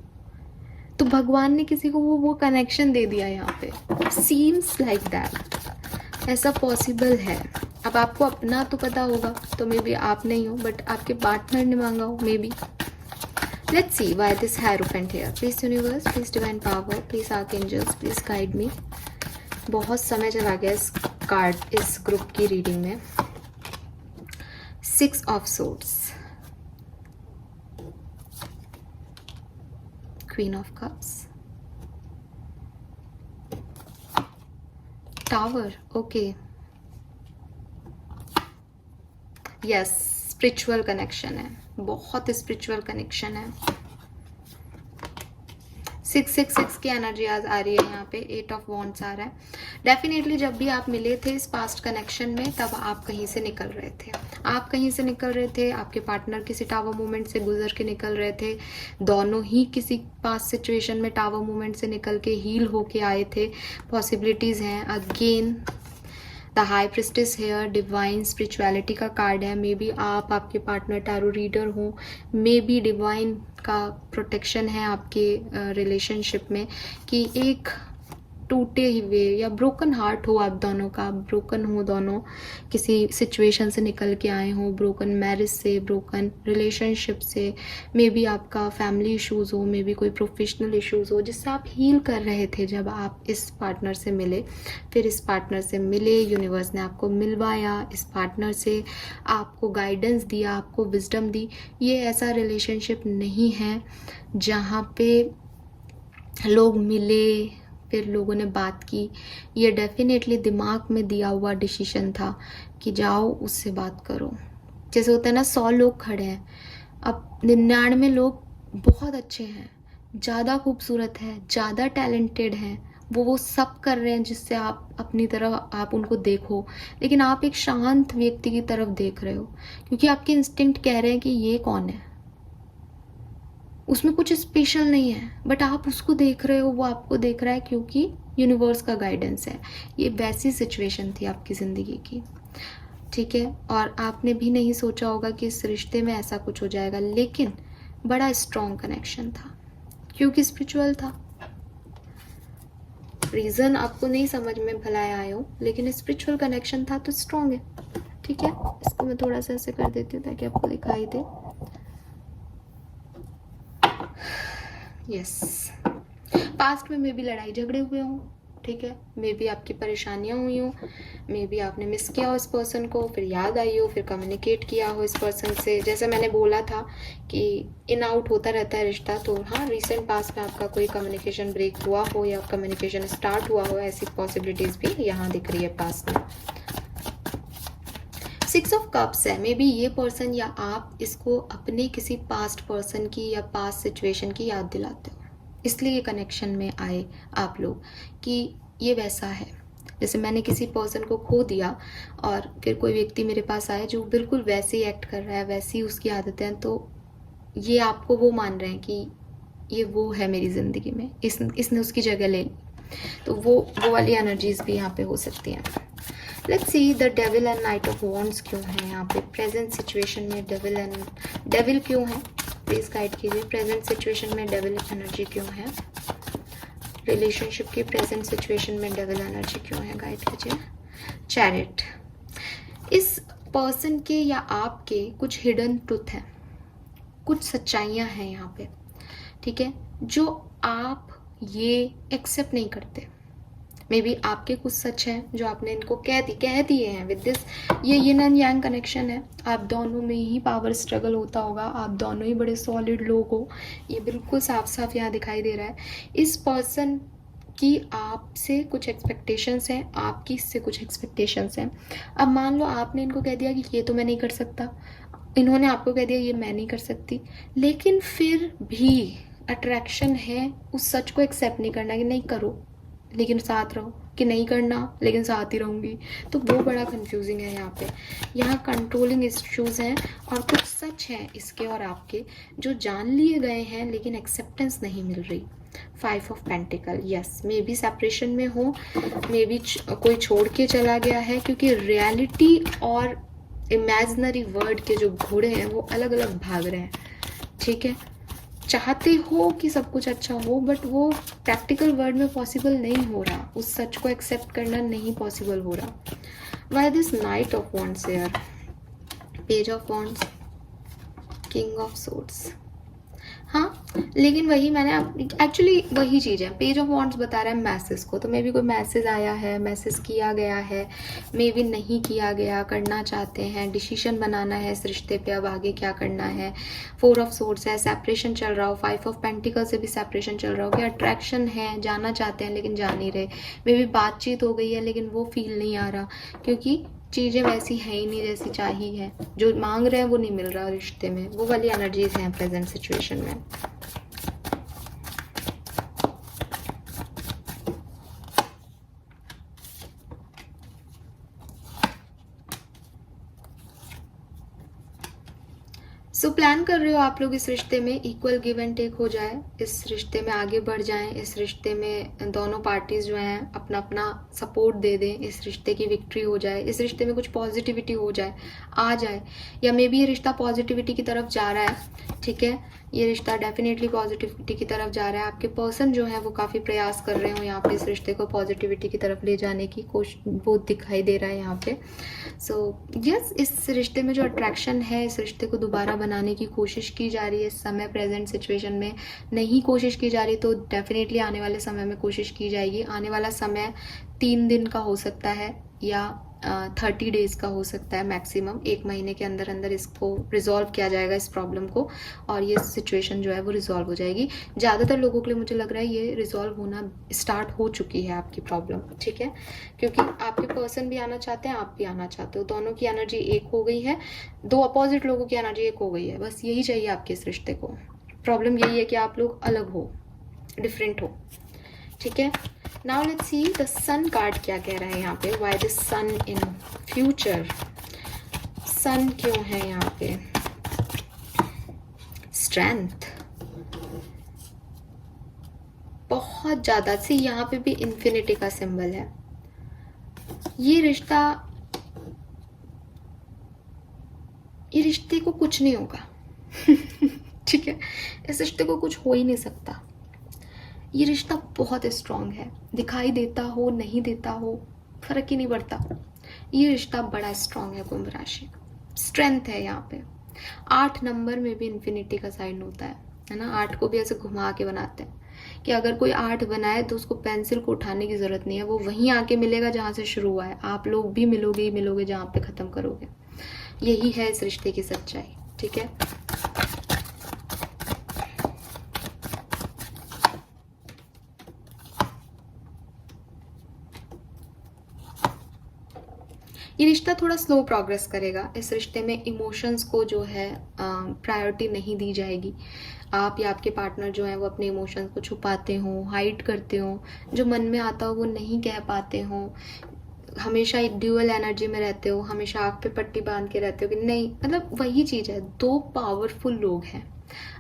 तो भगवान ने किसी को वो कनेक्शन दे दिया यहाँ पे। सीम्स लाइक दैट, ऐसा पॉसिबल है। अब आपको अपना तो पता होगा, तो मे बी आप नहीं हो, बट आपके पार्टनर ने मांगा हो may be. Let's see why this hierophant here. Please universe, please divine power, please archangels, please guide मी। बहुत समय चला गया इस कार्ड, इस ग्रुप की रीडिंग में। 6 of swords, Queen of Cups, Tower, okay, yes, spiritual connection है, बहुत स्पिरिचुअल कनेक्शन है। 666 की एनर्जी आज आ रही है यहाँ पे, 8 ऑफ वॉन्ड्स आ रहा है। डेफिनेटली जब भी आप मिले थे इस पास्ट कनेक्शन में, तब आप कहीं से निकल रहे थे, आप कहीं से निकल रहे थे, आपके पार्टनर किसी टावर मूवमेंट से गुजर के निकल रहे थे, दोनों ही किसी पास्ट सिचुएशन में टावर मूवमेंट से निकल के हील होके आए थे। पॉसिबिलिटीज़ हैं। Again the high priestess here, divine spirituality का कार्ड है। मे बी आप, आपके पार्टनर टैरो रीडर हो, मे बी डिवाइन का प्रोटेक्शन है आपके रिलेशनशिप में, कि एक टूटे हुए या ब्रोकन हार्ट हो आप दोनों का, ब्रोकन हो दोनों, किसी सिचुएशन से निकल के आए हो, ब्रोकन मैरिज से, ब्रोकन रिलेशनशिप से, मे बी आपका फैमिली इश्यूज हो, मे बी कोई प्रोफेशनल इश्यूज हो जिससे आप हील कर रहे थे जब आप इस पार्टनर से मिले। फिर इस पार्टनर से मिले, यूनिवर्स ने आपको मिलवाया, इस पार्टनर से आपको गाइडेंस दिया, आपको विजडम दी। ये ऐसा रिलेशनशिप नहीं है जहाँ पे लोग मिले फिर लोगों ने बात की। ये डेफिनेटली दिमाग में दिया हुआ डिसीजन था कि जाओ उससे बात करो। जैसे होता है ना, 100 लोग खड़े हैं, अब 99 लोग बहुत अच्छे हैं, ज़्यादा खूबसूरत है, ज़्यादा टैलेंटेड हैं, वो सब कर रहे हैं जिससे आप अपनी तरफ आप उनको देखो, लेकिन आप एक शांत व्यक्ति की तरफ देख रहे हो क्योंकि आपके इंस्टिंक्ट कह रहे हैं कि ये कौन है, उसमें कुछ स्पेशल नहीं है, बट आप उसको देख रहे हो, वो आपको देख रहा है क्योंकि यूनिवर्स का गाइडेंस है। ये वैसी सिचुएशन थी आपकी ज़िंदगी की, ठीक है, और आपने भी नहीं सोचा होगा कि इस रिश्ते में ऐसा कुछ हो जाएगा, लेकिन बड़ा स्ट्रॉन्ग कनेक्शन था क्योंकि स्पिरिचुअल था। रीज़न आपको नहीं समझ में भला आए हो, लेकिन स्पिरिचुअल कनेक्शन था तो स्ट्रॉन्ग है। ठीक है, इसको मैं थोड़ा सा ऐसे कर देती हूँ ताकि आपको दिखाई दे। यस, पास्ट में मे बी लड़ाई झगड़े हुए हों, ठीक है, मे बी आपकी परेशानियां हुई हों, मे बी आपने मिस किया हो इस पर्सन को, फिर याद आई हो, फिर कम्युनिकेट किया हो इस पर्सन से। जैसे मैंने बोला था कि इन आउट होता रहता है रिश्ता, तो हाँ, रिसेंट पास्ट में आपका कोई कम्युनिकेशन ब्रेक हुआ हो या कम्युनिकेशन स्टार्ट हुआ हो, ऐसी पॉसिबिलिटीज़ भी यहाँ दिख रही है पास्ट में। 6 ऑफ कप्स है, मे बी ये पर्सन या आप इसको अपने किसी पास्ट पर्सन की या पास्ट सिचुएशन की याद दिलाते हो, इसलिए ये कनेक्शन में आए आप लोग कि ये वैसा है। जैसे मैंने किसी पर्सन को खो दिया और फिर कोई व्यक्ति मेरे पास आया जो बिल्कुल वैसे ही एक्ट कर रहा है, वैसी उसकी आदतें हैं, तो ये आपको वो मान रहे हैं कि ये वो है मेरी ज़िंदगी में, इसने उसकी जगह ले ली। तो वो वाली एनर्जीज भी यहाँ पे हो सकती हैं। Let's see the devil and knight of wands क्यों है यहाँ पे प्रेजेंट सिचुएशन में। डेविल क्यों है, प्लीज गाइड कीजिए। प्रेजेंट सिचुएशन में डेविल एनर्जी क्यों है, रिलेशनशिप की प्रेजेंट सिचुएशन में डेविल एनर्जी क्यों है, गाइड कीजिए। चैरिट, इस पर्सन के या आपके कुछ हिडन ट्रुथ है, कुछ सच्चाइयाँ हैं यहाँ पे, ठीक है, जो आप ये एक्सेप्ट नहीं करते। मे बी आपके कुछ सच है जो आपने इनको कह दिए हैं विद दिस। ये यिन एंड यांग कनेक्शन है, आप दोनों में ही पावर स्ट्रगल होता होगा, आप दोनों ही बड़े सॉलिड लोग हो, ये बिल्कुल साफ साफ यहाँ दिखाई दे रहा है। इस पर्सन की आपसे कुछ एक्सपेक्टेशंस हैं, आपकी इससे कुछ एक्सपेक्टेशंस हैं। अब मान लो आपने इनको कह दिया कि ये तो मैं नहीं कर सकता, इन्होंने आपको कह दिया ये मैं नहीं कर सकती, लेकिन फिर भी अट्रैक्शन है उस सच को एक्सेप्ट नहीं करना कि नहीं करो लेकिन साथ रहो, कि नहीं करना लेकिन साथ ही रहूँगी। तो वो बड़ा कंफ्यूजिंग है यहाँ पे। यहाँ कंट्रोलिंग इश्यूज हैं और कुछ सच हैं इसके और आपके जो जान लिए गए हैं लेकिन एक्सेप्टेंस नहीं मिल रही। 5 of pentacle, yes, may be separation में हो, मे बी कोई छोड़ के चला गया है, क्योंकि रियलिटी और इमेजिनरी वर्ल्ड के जो घोड़े हैं वो अलग अलग भाग रहे हैं, ठीक है। चाहते हो कि सब कुछ अच्छा हो, बट वो प्रैक्टिकल वर्ल्ड में पॉसिबल नहीं हो रहा, उस सच को एक्सेप्ट करना नहीं पॉसिबल हो रहा। Why this night of wands here, page of wands, king of swords. हाँ, लेकिन वही मैंने एक्चुअली वही चीज़ है, पेज ऑफ वॉन्ड्स बता रहा है मैसेज को, तो मे बी कोई मैसेज आया है, मैसेज किया गया है, मे बी नहीं किया गया, करना चाहते हैं, डिसीजन बनाना है इस रिश्ते पे, अब आगे क्या करना है। 4 ऑफ सोर्ड्स है, सेपरेशन चल रहा हो, 5 ऑफ पेंटिकल से भी सेपरेशन चल रहा हो, कि अट्रैक्शन है, जाना चाहते हैं लेकिन जा नहीं रहे, मे बी बातचीत हो गई है लेकिन वो फील नहीं आ रहा, क्योंकि चीज़ें वैसी है ही नहीं जैसी चाहिए है, जो मांग रहे हैं वो नहीं मिल रहा रिश्ते में, वो वाली एनर्जीज हैं प्रेजेंट सिचुएशन में। सो प्लान कर रहे हो आप लोग इस रिश्ते में इक्वल गिव एंड टेक हो जाए, इस रिश्ते में आगे बढ़ जाएं, इस रिश्ते में दोनों पार्टीज जो हैं अपना अपना सपोर्ट दे दें, इस रिश्ते की विक्ट्री हो जाए, इस रिश्ते में कुछ पॉजिटिविटी हो जाए, आ जाए, या मे बी ये रिश्ता पॉजिटिविटी की तरफ जा रहा है, ठीक है, ये रिश्ता डेफिनेटली पॉजिटिविटी की तरफ जा रहा है। आपके पर्सन जो है वो काफ़ी प्रयास कर रहे हो यहाँ पे इस रिश्ते को पॉजिटिविटी की तरफ ले जाने की कोशिश, वो दिखाई दे रहा है यहाँ पे। सो यस, इस रिश्ते में जो अट्रैक्शन है, इस रिश्ते को दोबारा बनाने की कोशिश की जा रही है इस समय प्रेजेंट सिचुएशन में। नहीं कोशिश की जा रही तो डेफिनेटली आने वाले समय में कोशिश की जाएगी। आने वाला समय 3 दिन का हो सकता है या 30 डेज का हो सकता है मैक्सिमम, 1 महीने के अंदर अंदर इसको रिजॉल्व किया जाएगा इस प्रॉब्लम को, और ये सिचुएशन जो है वो रिजॉल्व हो जाएगी। ज़्यादातर लोगों के लिए मुझे लग रहा है ये रिजॉल्व होना स्टार्ट हो चुकी है आपकी प्रॉब्लम, ठीक है, क्योंकि आपके पर्सन भी आना चाहते हैं, आप भी आना चाहते हो, दोनों की एनर्जी एक हो गई है, 2 अपोजिट लोगों की एनर्जी एक हो गई है, बस यही चाहिए आपके इस रिश्ते को। प्रॉब्लम यही है कि आप लोग अलग हो, डिफरेंट हो, ठीक है। Now let's see the sun card क्या कह रहा है यहाँ पे। Why the sun in future, sun क्यों है यहाँ पे, स्ट्रेंथ बहुत ज्यादा सी, यहाँ पे भी इन्फिनिटी का सिंबल है। ये रिश्ते को कुछ नहीं होगा ठीक है, इस रिश्ते को कुछ हो ही नहीं सकता। ये रिश्ता बहुत स्ट्रांग है, दिखाई देता हो नहीं देता हो फर्क ही नहीं पड़ता, ये रिश्ता बड़ा स्ट्रांग है। कुंभ राशि, स्ट्रेंथ है यहाँ पे। 8 नंबर में भी इन्फिनिटी का साइन होता है ना, 8 को भी ऐसे घुमा के बनाते हैं कि अगर कोई 8 बनाए तो उसको पेंसिल को उठाने की जरूरत नहीं है, वो वहीं आके मिलेगा जहाँ से शुरू हुआ है। आप लोग भी मिलोगे ही मिलोगे जहाँ पे खत्म करोगे, यही है इस रिश्ते की सच्चाई, ठीक है। ये रिश्ता थोड़ा स्लो प्रोग्रेस करेगा। इस रिश्ते में इमोशंस को जो है प्रायोरिटी नहीं दी जाएगी। आप या आपके पार्टनर जो है वो अपने इमोशंस को छुपाते हों, हाइड करते हों, जो मन में आता हो वो नहीं कह पाते हों, हमेशा एक ड्यूअल एनर्जी में रहते हो, हमेशा आँख पे पट्टी बांध के रहते हो कि नहीं, मतलब वही चीज़ है, दो पावरफुल लोग हैं।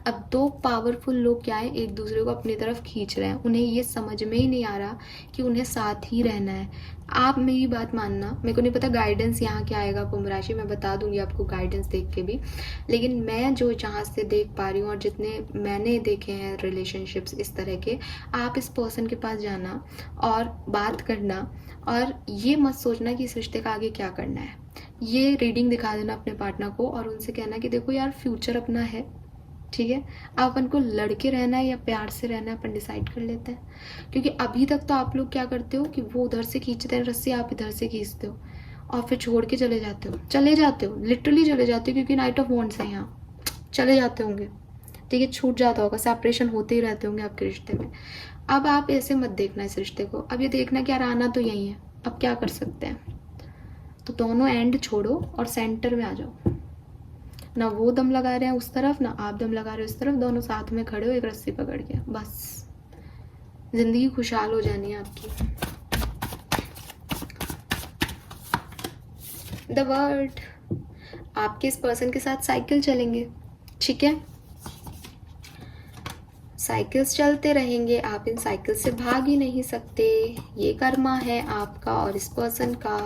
अब दो पावरफुल लोग क्या है, एक दूसरे को अपनी तरफ खींच रहे हैं, उन्हें ये समझ में ही नहीं आ रहा कि उन्हें साथ ही रहना है। आप मेरी बात मानना, मेरे को नहीं पता गाइडेंस यहाँ क्या आएगा कुंभ राशि, मैं बता दूंगी आपको गाइडेंस देख के भी, लेकिन मैं जो जहाँ से देख पा रही हूँ और जितने मैंने देखे हैं रिलेशनशिप्स इस तरह के, आप इस पर्सन के पास जाना और बात करना, और ये मत सोचना कि इस रिश्ते का आगे क्या करना है। ये रीडिंग दिखा देना अपने पार्टनर को और उनसे कहना कि देखो यार, फ्यूचर अपना है, ठीक है, आप अपन को लड़के रहना है या प्यार से रहना है अपन डिसाइड कर लेते हैं। क्योंकि अभी तक तो आप लोग क्या करते हो कि वो उधर से खींचते हैं रस्सी, आप इधर से खींचते हो और फिर छोड़ के चले जाते हो, लिटरली चले जाते हो, क्योंकि नाइट ऑफ वॉन्ड्स है यहाँ, चले जाते होंगे, ठीक है, छूट जाता होगा, सेपरेशन होते ही रहते होंगे आपके रिश्ते में। अब आप ऐसे मत देखना इस रिश्ते को, अब ये देखना कि यार आना तो यही है, अब क्या कर सकते हैं। तो दोनों एंड छोड़ो और सेंटर में आ जाओ। ना वो दम लगा रहे हैं उस तरफ, ना आप दम लगा रहे हो उस तरफ, दोनों साथ में खड़े हो एक रस्सी पकड़ के, बस जिंदगी खुशहाल हो जानी है आपकी। द वर्ल्ड, आपके इस पर्सन के साथ साइकिल चलेंगे, ठीक है, साइकिल्स चलते रहेंगे, आप इन साइकिल से भाग ही नहीं सकते। ये कर्मा है आपका और इस पर्सन का।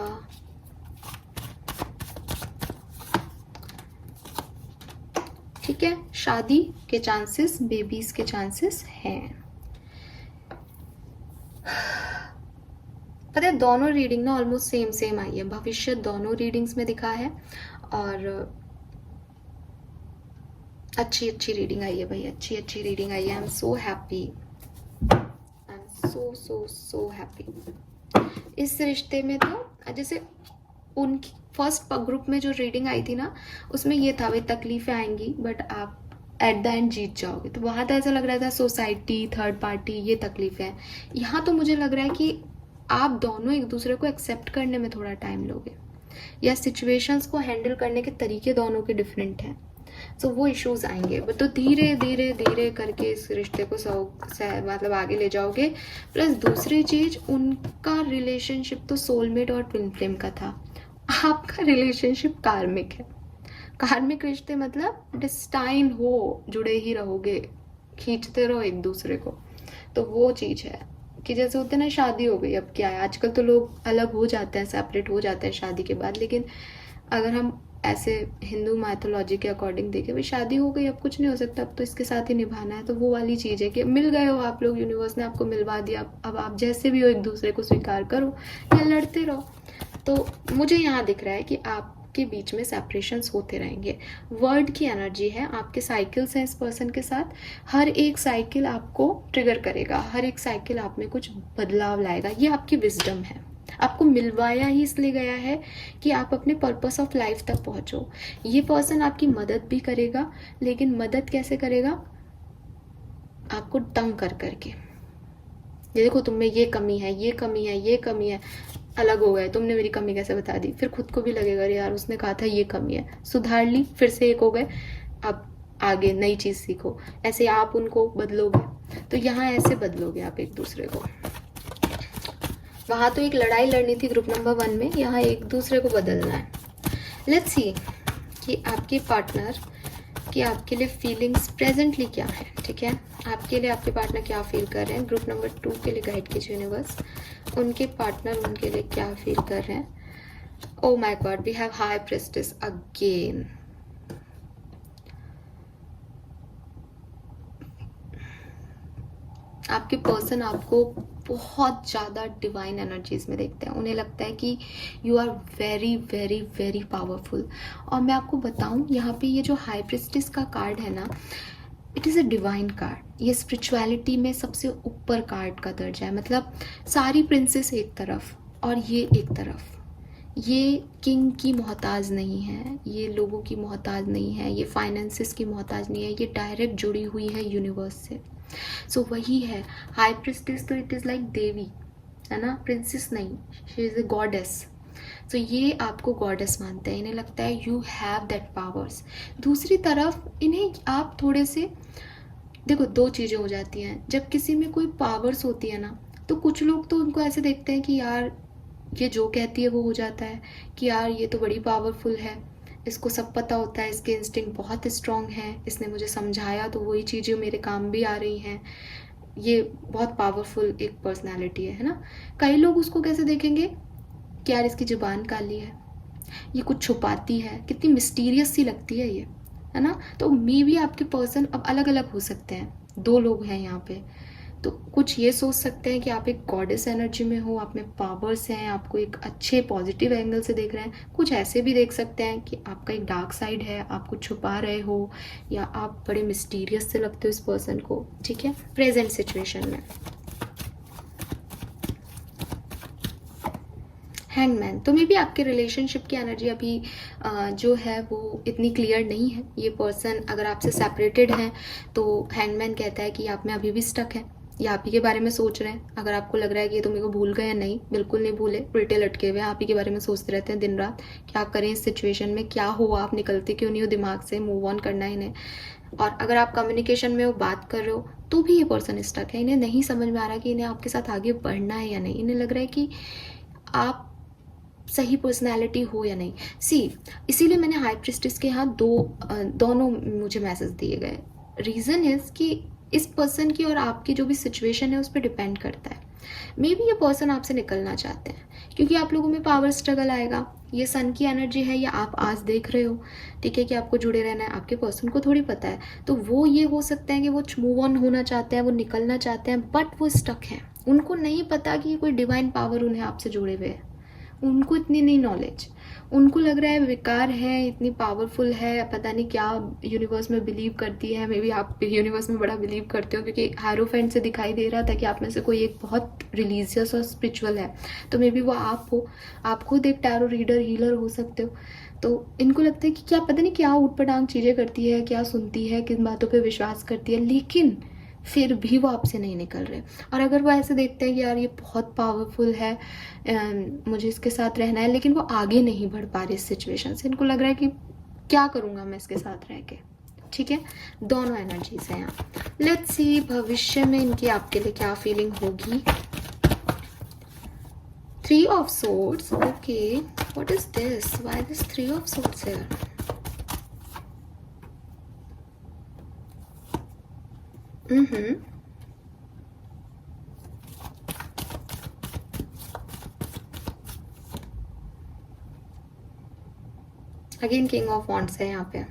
ठीक है, शादी के चांसेस, बेबीज के चांसेस हैं। पता है दोनों रीडिंग ना ऑलमोस्ट सेम आई है, भविष्य दोनों रीडिंग्स में दिखा है और अच्छी रीडिंग आई है भाई, अच्छी रीडिंग आई है। I am so happy, I am so happy. इस रिश्ते में तो जैसे उनकी फर्स्ट ग्रुप में जो रीडिंग आई थी ना, उसमें ये था भाई तकलीफें आएंगी बट आप एट द एंड जीत जाओगे, तो वहाँ तो ऐसा लग रहा था सोसाइटी, थर्ड पार्टी, ये तकलीफें हैं। यहाँ तो मुझे लग रहा है कि आप दोनों एक दूसरे को एक्सेप्ट करने में थोड़ा टाइम लोगे, या सिचुएशंस को हैंडल करने के तरीके दोनों के डिफरेंट हैं, तो वो इश्यूज आएंगे, बट तो धीरे धीरे करके इस रिश्ते को मतलब आगे ले जाओगे। प्लस दूसरी चीज, उनका रिलेशनशिप तो सोलमेट और ट्विन फ्लेम का था, आपका रिलेशनशिप कार्मिक है। कार्मिक रिश्ते मतलब डिस्टाइन हो, जुड़े ही रहोगे, खींचते रहो एक दूसरे को। तो वो चीज है कि जैसे होते ना, शादी हो गई, अब क्या है, आजकल तो लोग अलग हो जाते हैं, सेपरेट हो जाते हैं शादी के बाद, लेकिन अगर हम ऐसे हिंदू मैथोलॉजी के अकॉर्डिंग देखें, भाई शादी हो गई, अब कुछ नहीं हो सकता, अब तो इसके साथ ही निभाना है। तो वो वाली चीज़ है कि मिल गए हो आप लोग, यूनिवर्स ने आपको मिलवा दिया, अब आप जैसे भी हो एक दूसरे को स्वीकार करो या लड़ते रहो। तो मुझे यहाँ दिख रहा है कि आपके बीच में सेपरेशंस होते रहेंगे। वर्ड की एनर्जी है, आपके साइकिल्स हैं इस पर्सन के साथ, हर एक साइकिल आपको ट्रिगर करेगा, हर एक साइकिल आप में कुछ बदलाव लाएगा। ये आपकी विजडम है, आपको मिलवाया ही इसलिए गया है कि आप अपने पर्पस ऑफ लाइफ तक पहुंचो। ये पर्सन आपकी मदद भी करेगा, लेकिन मदद कैसे करेगा, आपको तंग कर करके, ये देखो तुम में ये कमी है, ये कमी है, ये कमी है, अलग हो गए, तुमने मेरी कमी कैसे बता दी, फिर खुद को भी लगेगा यार उसने कहा था ये कमी है, सुधार ली, फिर से एक हो गए, अब आगे नई चीज सीखो। ऐसे आप उनको बदलोगे, तो यहाँ ऐसे बदलोगे आप एक दूसरे को। वहाँ तो एक लड़ाई लड़नी थी ग्रुप नंबर 1 में, यहाँ एक दूसरे को बदलना है। लेट्स सी कि आपके पार्टनर की आपके लिए फीलिंग्स प्रेजेंटली क्या है, ठीक है, आपके लिए आपके पार्टनर क्या फील कर रहे हैं। ग्रुप नंबर 2 के लिए गाइड कीजिए यूनिवर्स, उनके पार्टनर उनके लिए क्या फील कर रहे हैं। Oh my god, we have high priestess again. आपके पर्सन आपको बहुत ज़्यादा डिवाइन एनर्जीज में देखते हैं, उन्हें लगता है कि you are very very very powerful. और मैं आपको बताऊं, यहाँ पे ये जो हाई प्रिस्टिस का कार्ड है ना, it is a divine card, ये स्पिरिचुअलिटी में सबसे ऊपर कार्ड का दर्जा है। मतलब सारी प्रिंसेस एक तरफ और ये एक तरफ, ये किंग की मोहताज नहीं है, ये लोगों की मोहताज नहीं है, ये फाइनेंसिस की मोहताज नहीं है, ये डायरेक्ट जुड़ी हुई है यूनिवर्स से। सो वही है हाई प्रिस्टिस, तो इट इज़ लाइक देवी है ना, प्रिंसेस नहीं, शी इज़ अ गॉडेस। तो ये आपको गॉडेस मानते हैं, इन्हें लगता है यू हैव दैट पावर्स। दूसरी तरफ इन्हें आप थोड़े से देखो, दो चीज़ें हो जाती हैं जब किसी में कोई पावर्स होती है ना, तो कुछ लोग तो उनको ऐसे देखते हैं कि यार ये जो कहती है वो हो जाता है, कि यार ये तो बड़ी पावरफुल है, इसको सब पता होता है, इसके इंस्टिंक्ट बहुत स्ट्रांग है, इसने मुझे समझाया तो वही चीज़ें मेरे काम भी आ रही हैं, ये बहुत पावरफुल एक पर्सनैलिटी है ना। कई लोग उसको कैसे देखेंगे कि यार इसकी ज़ुबान काली है, ये कुछ छुपाती है, कितनी मिस्टीरियस सी लगती है ये, है ना। तो मे भी आपके पर्सन अब अलग अलग हो सकते हैं, दो लोग हैं यहाँ पे। तो कुछ ये सोच सकते हैं कि आप एक गॉडेस एनर्जी में हो, आप में पावर्स हैं, आपको एक अच्छे पॉजिटिव एंगल से देख रहे हैं। कुछ ऐसे भी देख सकते हैं कि आपका एक डार्क साइड है, आप कुछ छुपा रहे हो, या आप बड़े मिस्टीरियस से लगते हो इस पर्सन को, ठीक है, प्रेजेंट सिचुएशन में। हैंगमैन, तो मे बी आपके रिलेशनशिप की एनर्जी अभी जो है वो इतनी क्लियर नहीं है। ये पर्सन अगर आपसे सेपरेटेड है तो हैंगमैन कहता है कि आप में अभी भी स्टक है, या आप ही के बारे में सोच रहे हैं। अगर आपको लग रहा है कि ये तो मेरे को भूल गए, नहीं, बिल्कुल नहीं भूले, उल्टे लटके हुए आप ही के बारे में सोचते रहते हैं दिन रात। क्या करें इस सिचुएशन में, क्या हो, आप निकलते क्यों नहीं हो दिमाग से, मूव ऑन करना है इन्हें। और अगर आप कम्युनिकेशन में वो बात कर रहे हो तो भी ये पर्सन स्टक है, इन्हें नहीं समझ में आ रहा कि इन्हें आपके साथ आगे बढ़ना है या नहीं। इन्हें लग रहा है कि आप सही पर्सनैलिटी हो या नहीं। सी, इसीलिए मैंने हाई प्रिस्टेस के यहाँ दोनों मुझे मैसेज दिए गए। रीज़न इज़ कि इस पर्सन की और आपकी जो भी सिचुएशन है उस पर डिपेंड करता है। मे बी ये पर्सन आपसे निकलना चाहते हैं क्योंकि आप लोगों में पावर स्ट्रगल आएगा। ये सन की एनर्जी है, या आप आज देख रहे हो, ठीक है, कि आपको जुड़े रहना है, आपके पर्सन को थोड़ी पता है। तो वो ये हो सकता है कि वो मूव ऑन होना चाहते हैं, वो निकलना चाहते हैं, बट वो स्टक हैं। उनको नहीं पता कि कोई डिवाइन पावर उन्हें आपसे जुड़े हुए है, उनको इतनी नहीं नॉलेज। उनको लग रहा है विकार है, इतनी पावरफुल है, पता नहीं क्या यूनिवर्स में बिलीव करती है। मे बी आप यूनिवर्स में बड़ा बिलीव करते हो, क्योंकि हायरोफेंट से दिखाई दे रहा था कि आप में से कोई एक बहुत रिलीजियस और स्पिरिचुअल है। तो मे बी वो आप हो, आप खुद एक टैरो रीडर हीलर हो सकते हो। तो इनको लगता है कि क्या पता नहीं क्या ऊट पटांग चीज़ें करती है, क्या सुनती है, किन बातों पर विश्वास करती है, लेकिन फिर भी वो आपसे नहीं निकल रहे। और अगर वो ऐसे देखते हैं कि यार ये बहुत पावरफुल है, मुझे इसके साथ रहना है, लेकिन वो आगे नहीं बढ़ पा रही इस सिचुएशन से, इनको लग रहा है कि क्या करूँगा मैं इसके साथ रह के, ठीक है। दोनों एनर्जीज हैं यहाँ। लेट्स सी भविष्य में इनकी आपके लिए क्या फीलिंग होगी। 3 of Swords, okay, what is this? Why this 3 of Swords here? Again king of wands है यहाँ पे।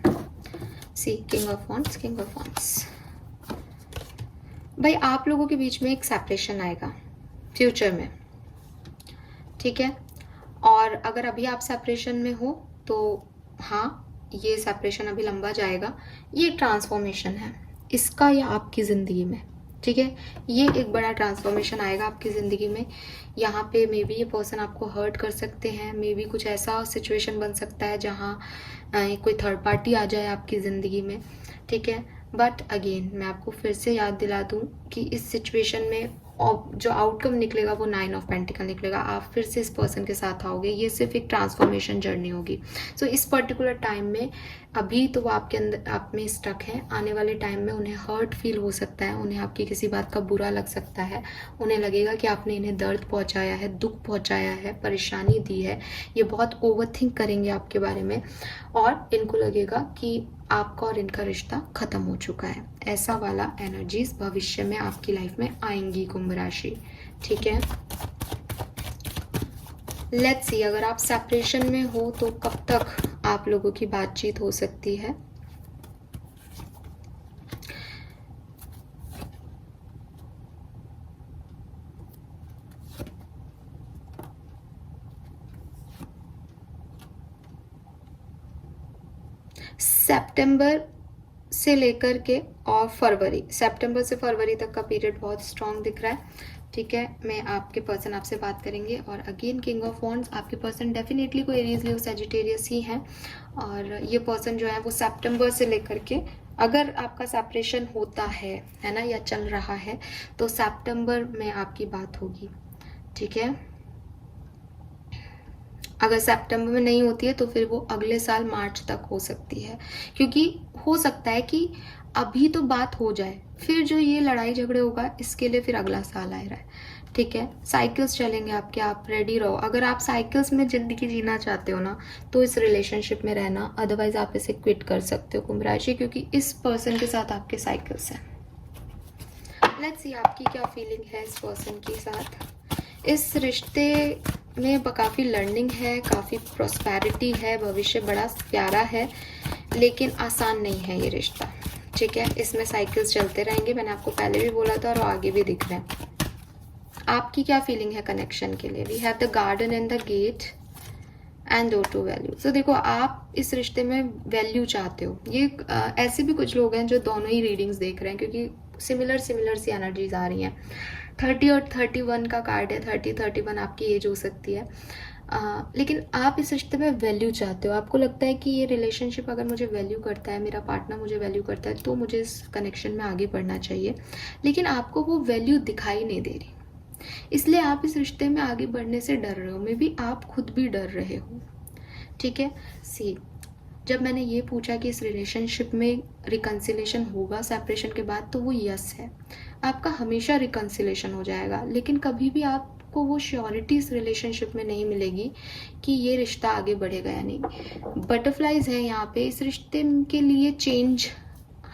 See, king of wands, king of wands. भाई आप लोगों के बीच में एक सेपरेशन आएगा फ्यूचर में, ठीक है। और अगर अभी आप सेपरेशन में हो तो हाँ, ये सेपरेशन अभी लंबा जाएगा। ये ट्रांसफॉर्मेशन है इसका या आपकी ज़िंदगी में, ठीक है। ये एक बड़ा ट्रांसफॉर्मेशन आएगा आपकी ज़िंदगी में। यहाँ पे मे बी ये पर्सन आपको हर्ट कर सकते हैं, मे बी कुछ ऐसा सिचुएशन बन सकता है जहाँ कोई थर्ड पार्टी आ जाए आपकी ज़िंदगी में, ठीक है। बट अगेन मैं आपको फिर से याद दिला दूँ कि इस सिचुएशन में जो आउटकम निकलेगा वो 9 ऑफ पेंटिकल निकलेगा। आप फिर से इस पर्सन के साथ आओगे, ये सिर्फ एक ट्रांसफॉर्मेशन जर्नी होगी। सो इस पर्टिकुलर टाइम में अभी तो वो आपके अंदर आप में स्टक है, आने वाले टाइम में उन्हें हर्ट फील हो सकता है, उन्हें आपकी किसी बात का बुरा लग सकता है, उन्हें लगेगा कि आपने इन्हें दर्द पहुंचाया है, दुख पहुंचाया है, परेशानी दी है। ये बहुत ओवरथिंक करेंगे आपके बारे में, और इनको लगेगा कि आपका और इनका रिश्ता खत्म हो चुका है। ऐसा वाला एनर्जीज भविष्य में आपकी लाइफ में आएंगी कुंभ राशि, ठीक है। लेट्स सी, अगर आप सेपरेशन में हो तो कब तक आप लोगों की बातचीत हो सकती है। सितंबर से लेकर के और फरवरी, सितंबर से फरवरी तक का पीरियड बहुत स्ट्रांग दिख रहा है, ठीक है। मैं आपके पर्सन आपसे बात करेंगे। और अगेन किंग ऑफ वॉन्ड्स, आपके पर्सन डेफिनेटली कोई एरीज लियो सजिटेरियस ही है, और ये पर्सन जो है वो सितंबर से लेकर के, अगर आपका सेपरेशन होता है ना, या चल रहा है, तो सितंबर में आपकी बात होगी, ठीक है। अगर सितंबर में नहीं होती है तो फिर वो अगले साल मार्च तक हो सकती है, क्योंकि हो सकता है कि अभी तो बात हो जाए, फिर जो ये लड़ाई झगड़े होगा इसके लिए फिर अगला साल आ रहा है, ठीक है। साइकिल्स चलेंगे आपके, आप रेडी रहो। अगर आप साइकिल्स में ज़िंदगी जीना चाहते हो ना तो इस रिलेशनशिप में रहना, अदरवाइज आप इसे क्विट कर सकते हो कुंभ राशि, क्योंकि इस पर्सन के साथ आपके साइकिल्स हैं। लेट्स सी आपकी क्या फीलिंग है इस पर्सन के साथ। इस रिश्ते में काफ़ी लर्निंग है, काफ़ी प्रॉस्पेरिटी है, भविष्य बड़ा प्यारा है, लेकिन आसान नहीं है ये रिश्ता, ठीक है। इसमें साइकिल्स चलते रहेंगे, मैंने आपको पहले भी बोला था और आगे भी दिख रहे हैं। आपकी क्या फीलिंग है कनेक्शन के लिए? We have the garden and the gate and दो टू वैल्यू। तो देखो, आप इस रिश्ते में वैल्यू चाहते हो। ये ऐसे भी कुछ लोग हैं जो दोनों ही रीडिंग्स देख रहे हैं, क्योंकि सिमिलर सी एनर्जीज आ रही हैं। 30 और 31 का कार्ड है। 31 आपकी एज हो सकती है, लेकिन आप इस रिश्ते में वैल्यू चाहते हो। आपको लगता है कि ये रिलेशनशिप अगर मुझे वैल्यू करता है, मेरा पार्टनर मुझे वैल्यू करता है, तो मुझे इस कनेक्शन में आगे बढ़ना चाहिए, लेकिन आपको वो वैल्यू दिखाई नहीं दे रही, इसलिए आप इस रिश्ते में आगे बढ़ने से डर रहे हो। मे बी आप खुद भी डर रहे हो, ठीक है। सी, जब मैंने ये पूछा कि इस रिलेशनशिप में रिकन्सिलेशन होगा सेपरेशन के बाद, तो वो यस है। आपका हमेशा रिकन्सिलेशन हो जाएगा, लेकिन कभी भी आपको वो श्योरिटी इस रिलेशनशिप में नहीं मिलेगी कि ये रिश्ता आगे बढ़ेगा या नहीं। बटरफ्लाइज है यहाँ पे। इस रिश्ते के लिए चेंज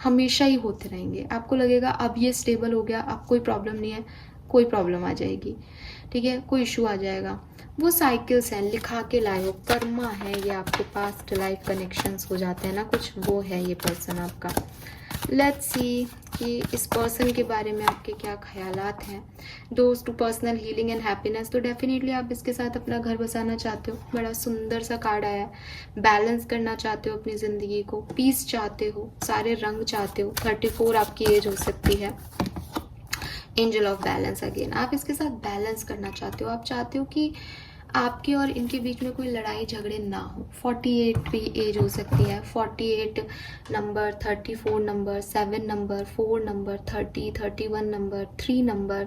हमेशा ही होते रहेंगे। आपको लगेगा अब ये स्टेबल हो गया, अब कोई प्रॉब्लम नहीं है, कोई प्रॉब्लम आ जाएगी, ठीक है, कोई इशू आ जाएगा। वो साइकिल्स हैं, लिखा के लाए हो, कर्मा है ये, आपके पास्ट लाइफ कनेक्शंस हो जाते हैं ना कुछ, वो है ये पर्सन आपका। लेट्स सी कि इस पर्सन के बारे में आपके क्या ख्यालात हैं। दोस्त to personal healing and happiness, तो डेफिनेटली आप इसके साथ अपना घर बसाना चाहते हो। बड़ा सुंदर सा कार्ड आया है। बैलेंस करना चाहते हो अपनी ज़िंदगी को, पीस चाहते हो, सारे रंग चाहते हो। 34 आपकी एज हो सकती है। एंजल ऑफ बैलेंस अगेन, आप इसके साथ बैलेंस करना चाहते हो। आप चाहते हो कि आपके और इनके बीच में कोई लड़ाई झगड़े ना हो। 48 भी एज हो सकती है। 48 number, 34 number, 7 number, 4 number, 30, 31 number, 3 number,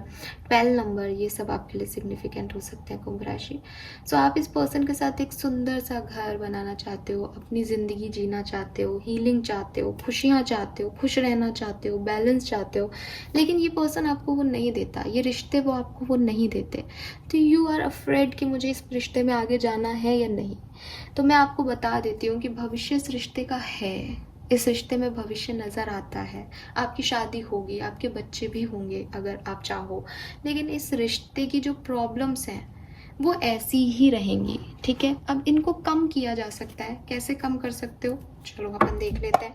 12 number, ये सब आपके लिए सिग्निफिकेंट हो सकते हैं कुंभ राशि। सो आप इस पर्सन के साथ एक सुंदर सा घर बनाना चाहते हो, अपनी ज़िंदगी जीना चाहते हो, हीलिंग चाहते हो, खुशियाँ चाहते हो, खुश रहना चाहते हो, बैलेंस चाहते हो, लेकिन ये पर्सन आपको वो नहीं देता, ये रिश्ते वो आपको वो नहीं देते। तो यू आर अफ्रेड कि मुझे इस रिश्ते में आगे जाना है या नहीं। तो मैं आपको बता देती हूँ कि भविष्य इस रिश्ते का है। इस रिश्ते में भविष्य नज़र आता है। आपकी शादी होगी, आपके बच्चे भी होंगे अगर आप चाहो, लेकिन इस रिश्ते की जो प्रॉब्लम्स हैं वो ऐसी ही रहेंगी, ठीक है। अब इनको कम किया जा सकता है। कैसे कम कर सकते हो, चलो अपन देख लेते हैं।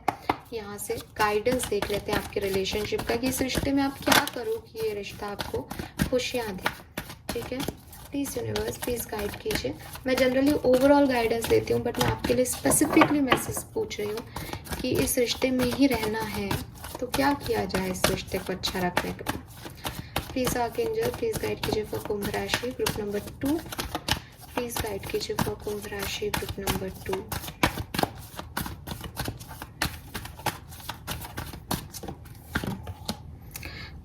यहाँ से गाइडेंस देख लेते हैं आपके रिलेशनशिप का, कि इस रिश्ते में आप क्या करो कि ये रिश्ता आपको खुशियाँ दे, ठीक है। प्लीज़ यूनिवर्स, प्लीज़ गाइड कीजिए। मैं जनरली ओवरऑल गाइडेंस देती हूँ, बट मैं आपके लिए स्पेसिफिकली मैसेज पूछ रही हूँ कि इस रिश्ते में ही रहना है तो क्या किया जाए इस रिश्ते को अच्छा रखने के लिए। प्लीज़ आर्कएंजल, प्लीज़ गाइड कीजिए for Kumbh rashi group number 2। Please guide कीजिए for Kumbh rashi group number 2।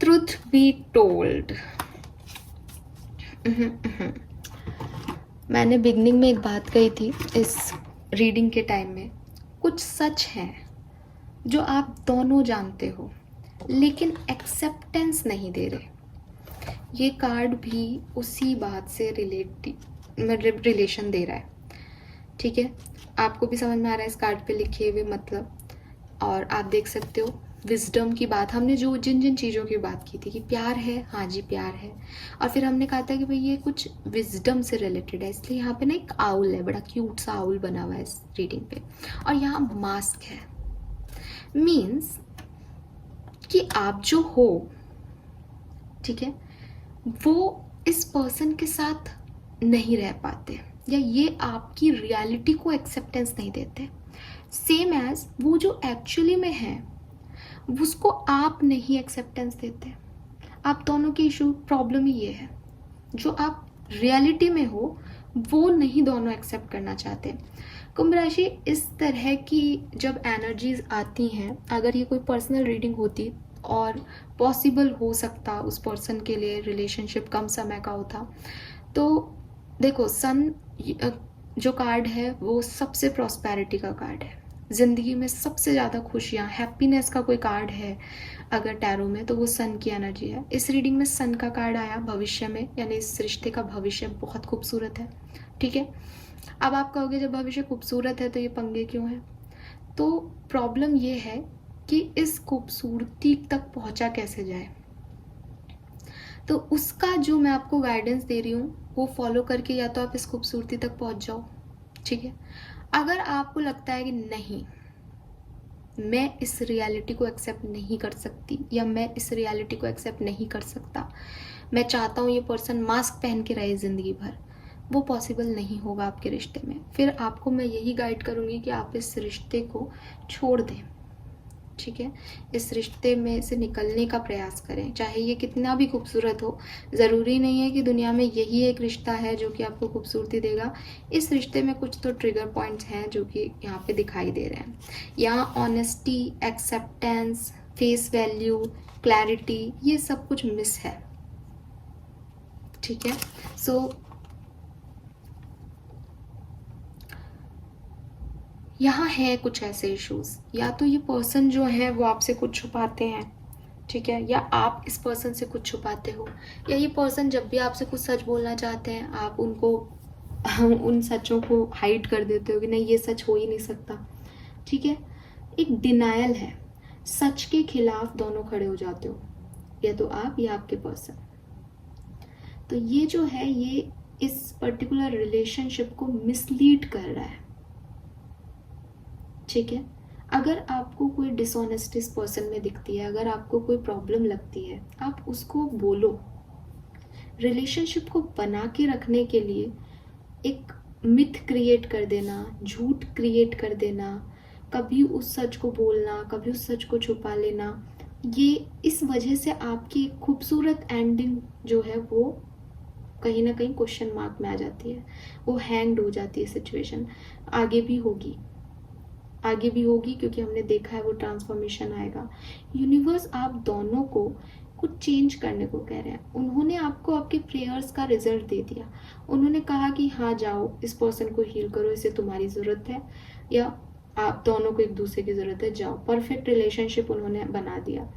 Truth be told, मैंने बिगनिंग में एक बात कही थी इस रीडिंग के टाइम में। कुछ सच है जो आप दोनों जानते हो, लेकिन एक्सेप्टेंस नहीं दे रहे। ये कार्ड भी उसी बात से रिलेशन दे रहा है, ठीक है। आपको भी समझ में आ रहा है इस कार्ड पे लिखे हुए मतलब। और आप देख सकते हो विजडम की बात, हमने जो जिन जिन चीज़ों की बात की थी कि प्यार है, हाँ जी प्यार है, और फिर हमने कहा था कि भाई ये कुछ विजडम से रिलेटेड है, इसलिए यहाँ पे ना एक आउल है, बड़ा क्यूट सा आउल बना हुआ है इस रीडिंग पे, और यहाँ मास्क है। मीन्स कि आप जो हो, ठीक है, वो इस पर्सन के साथ नहीं रह पाते, या ये आपकी रियलिटी को एक्सेप्टेंस नहीं देते। सेम एज वो जो एक्चुअली में है उसको आप नहीं एक्सेप्टेंस देते। आप दोनों की इशू प्रॉब्लम ही ये है, जो आप रियलिटी में हो वो नहीं दोनों एक्सेप्ट करना चाहते। कुंभ राशि, इस तरह की जब एनर्जीज आती हैं, अगर ये कोई पर्सनल रीडिंग होती और पॉसिबल हो सकता उस पर्सन के लिए रिलेशनशिप कम समय का होता, तो देखो सन जो कार्ड है वो सबसे प्रॉस्पेरिटी का कार्ड है, ज़िंदगी में सबसे ज़्यादा खुशियाँ, हैप्पीनेस का कोई कार्ड है अगर टैरो में तो वो सन की एनर्जी है। इस रीडिंग में सन का कार्ड आया भविष्य में, यानी इस रिश्ते का भविष्य बहुत खूबसूरत है। ठीक है, अब आप कहोगे जब भविष्य खूबसूरत है तो ये पंगे क्यों हैं? तो प्रॉब्लम ये है कि इस खूबसूरती तक पहुंचा कैसे जाए। तो उसका जो मैं आपको गाइडेंस दे रही हूँ वो फॉलो करके या तो आप इस खूबसूरती तक पहुंच जाओ। ठीक है, अगर आपको लगता है कि नहीं मैं इस रियलिटी को एक्सेप्ट नहीं कर सकती या मैं इस रियलिटी को एक्सेप्ट नहीं कर सकता, मैं चाहता हूँ ये पर्सन मास्क पहन के रहे ज़िंदगी भर, वो पॉसिबल नहीं होगा आपके रिश्ते में। फिर आपको मैं यही गाइड करूँगी कि आप इस रिश्ते को छोड़ दें। ठीक है, इस रिश्ते में से निकलने का प्रयास करें, चाहे ये कितना भी खूबसूरत हो। ज़रूरी नहीं है कि दुनिया में यही एक रिश्ता है जो कि आपको खूबसूरती देगा। इस रिश्ते में कुछ तो ट्रिगर पॉइंट्स हैं जो कि यहाँ पे दिखाई दे रहे हैं। यहाँ honesty, acceptance, face value, clarity, ये सब कुछ मिस है। ठीक है, सो यहाँ है कुछ ऐसे इश्यूज, या तो ये पर्सन जो है वो आपसे कुछ छुपाते हैं, ठीक है, या आप इस पर्सन से कुछ छुपाते हो, या ये पर्सन जब भी आपसे कुछ सच बोलना चाहते हैं आप उनको उन सचों को हाइड कर देते हो कि नहीं ये सच हो ही नहीं सकता। ठीक है, एक डिनायल है, सच के खिलाफ दोनों खड़े हो जाते हो, या तो आप या आपके पर्सन। तो ये जो है ये इस पर्टिकुलर रिलेशनशिप को मिसलीड कर रहा है। ठीक है, अगर आपको कोई डिसऑनेस्टी इस पर्सन में दिखती है, अगर आपको कोई प्रॉब्लम लगती है, आप उसको बोलो। रिलेशनशिप को बना के रखने के लिए एक मिथ क्रिएट कर देना, झूठ क्रिएट कर देना, कभी उस सच को बोलना, कभी उस सच को छुपा लेना, ये इस वजह से आपकी खूबसूरत एंडिंग जो है वो कहीं ना कहीं क्वेश्चन मार्क में आ जाती है, वो हैंग्ड हो जाती है सिचुएशन। आगे भी होगी क्योंकि हमने देखा है वो ट्रांसफॉर्मेशन आएगा। यूनिवर्स आप दोनों को कुछ चेंज करने को कह रहे हैं। उन्होंने आपको आपके प्रेयर्स का रिजल्ट दे दिया। उन्होंने कहा कि हाँ जाओ इस पर्सन को हील करो, इसे तुम्हारी ज़रूरत है, या आप दोनों को एक दूसरे की ज़रूरत है, जाओ। परफेक्ट रिलेशनशिप उन्होंने बना दिया।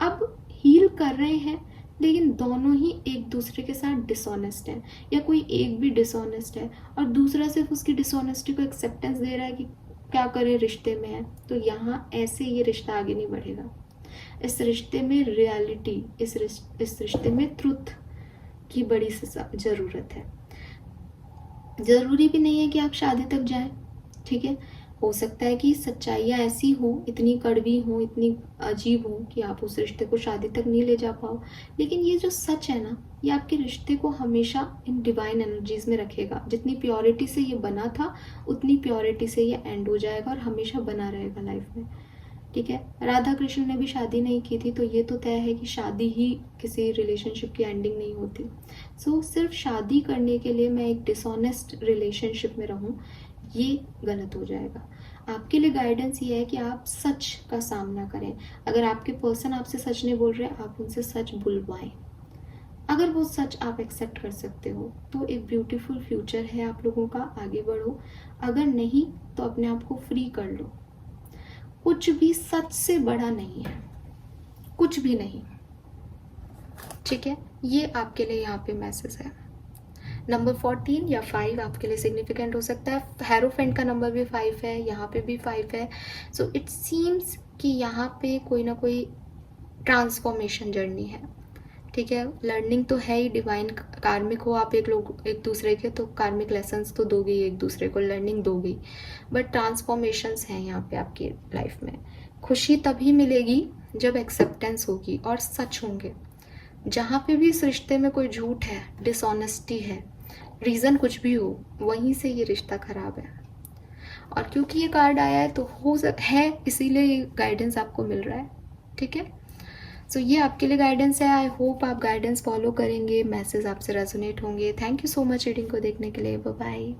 अब हील कर रहे हैं लेकिन दोनों ही एक दूसरे के साथ डिसऑनेस्ट हैं, या कोई एक भी डिसऑनेस्ट है और दूसरा सिर्फ उसकी डिसऑनेस्टी को एक्सेप्टेंस दे रहा है कि क्या करें रिश्ते में है, तो यहाँ ऐसे ये रिश्ता आगे नहीं बढ़ेगा। इस रिश्ते में रियलिटी, इस रिश्ते में ट्रुथ की बड़ी ज़रूरत है। ज़रूरी भी नहीं है कि आप शादी तक जाएं। ठीक है, हो सकता है कि सच्चाइयाँ ऐसी हो, इतनी कड़वी हो, इतनी अजीब हो कि आप उस रिश्ते को शादी तक नहीं ले जा पाओ, लेकिन ये जो सच है ना, ये आपके रिश्ते को हमेशा इन डिवाइन एनर्जीज में रखेगा। जितनी प्योरिटी से ये बना था उतनी प्योरिटी से ये एंड हो जाएगा और हमेशा बना रहेगा लाइफ में। ठीक है, राधा कृष्ण ने भी शादी नहीं की थी, तो ये तो तय है कि शादी ही किसी रिलेशनशिप की एंडिंग नहीं होती। सो सिर्फ शादी करने के लिए मैं एक डिसऑनेस्ट रिलेशनशिप में रहूं, ये गलत हो जाएगा। आपके लिए गाइडेंस ये है कि आप सच का सामना करें। अगर आपके पर्सन आपसे सच नहीं बोल रहे, आप उनसे सच बुलवाएं। अगर वो सच आप एक्सेप्ट कर सकते हो तो एक ब्यूटीफुल फ्यूचर है आप लोगों का, आगे बढ़ो। अगर नहीं तो अपने आप को फ्री कर लो। कुछ भी सच से बड़ा नहीं है, कुछ भी नहीं। ठीक है, ये आपके लिए यहाँ पे मैसेज है। नंबर 14 या 5 आपके लिए सिग्निफिकेंट हो सकता है। हेरोफेंट का नंबर भी 5 है, यहाँ पे भी 5 है। सो इट सीम्स कि यहाँ पे कोई ना कोई ट्रांसफॉर्मेशन जर्नी है। ठीक है, लर्निंग तो है ही, डिवाइन कार्मिक हो आप एक दूसरे के, तो कार्मिक लेसन्स तो दोगे ही एक दूसरे को, लर्निंग दोगे, बट ट्रांसफॉर्मेशंस हैं यहाँ पे आपकी लाइफ में। खुशी तभी मिलेगी जब एक्सेप्टेंस होगी और सच होंगे। जहाँ पे भी इस रिश्ते में कोई झूठ है, डिसऑनेस्टी है, रीज़न कुछ भी हो, वहीं से ये रिश्ता खराब है। और क्योंकि ये कार्ड आया है तो है, इसीलिए ये गाइडेंस आपको मिल रहा है। ठीक है, सो ये आपके लिए गाइडेंस है। आई होप आप गाइडेंस फॉलो करेंगे, मैसेज आपसे रेजोनेट होंगे। Thank you so much reading को देखने के लिए। Bye bye.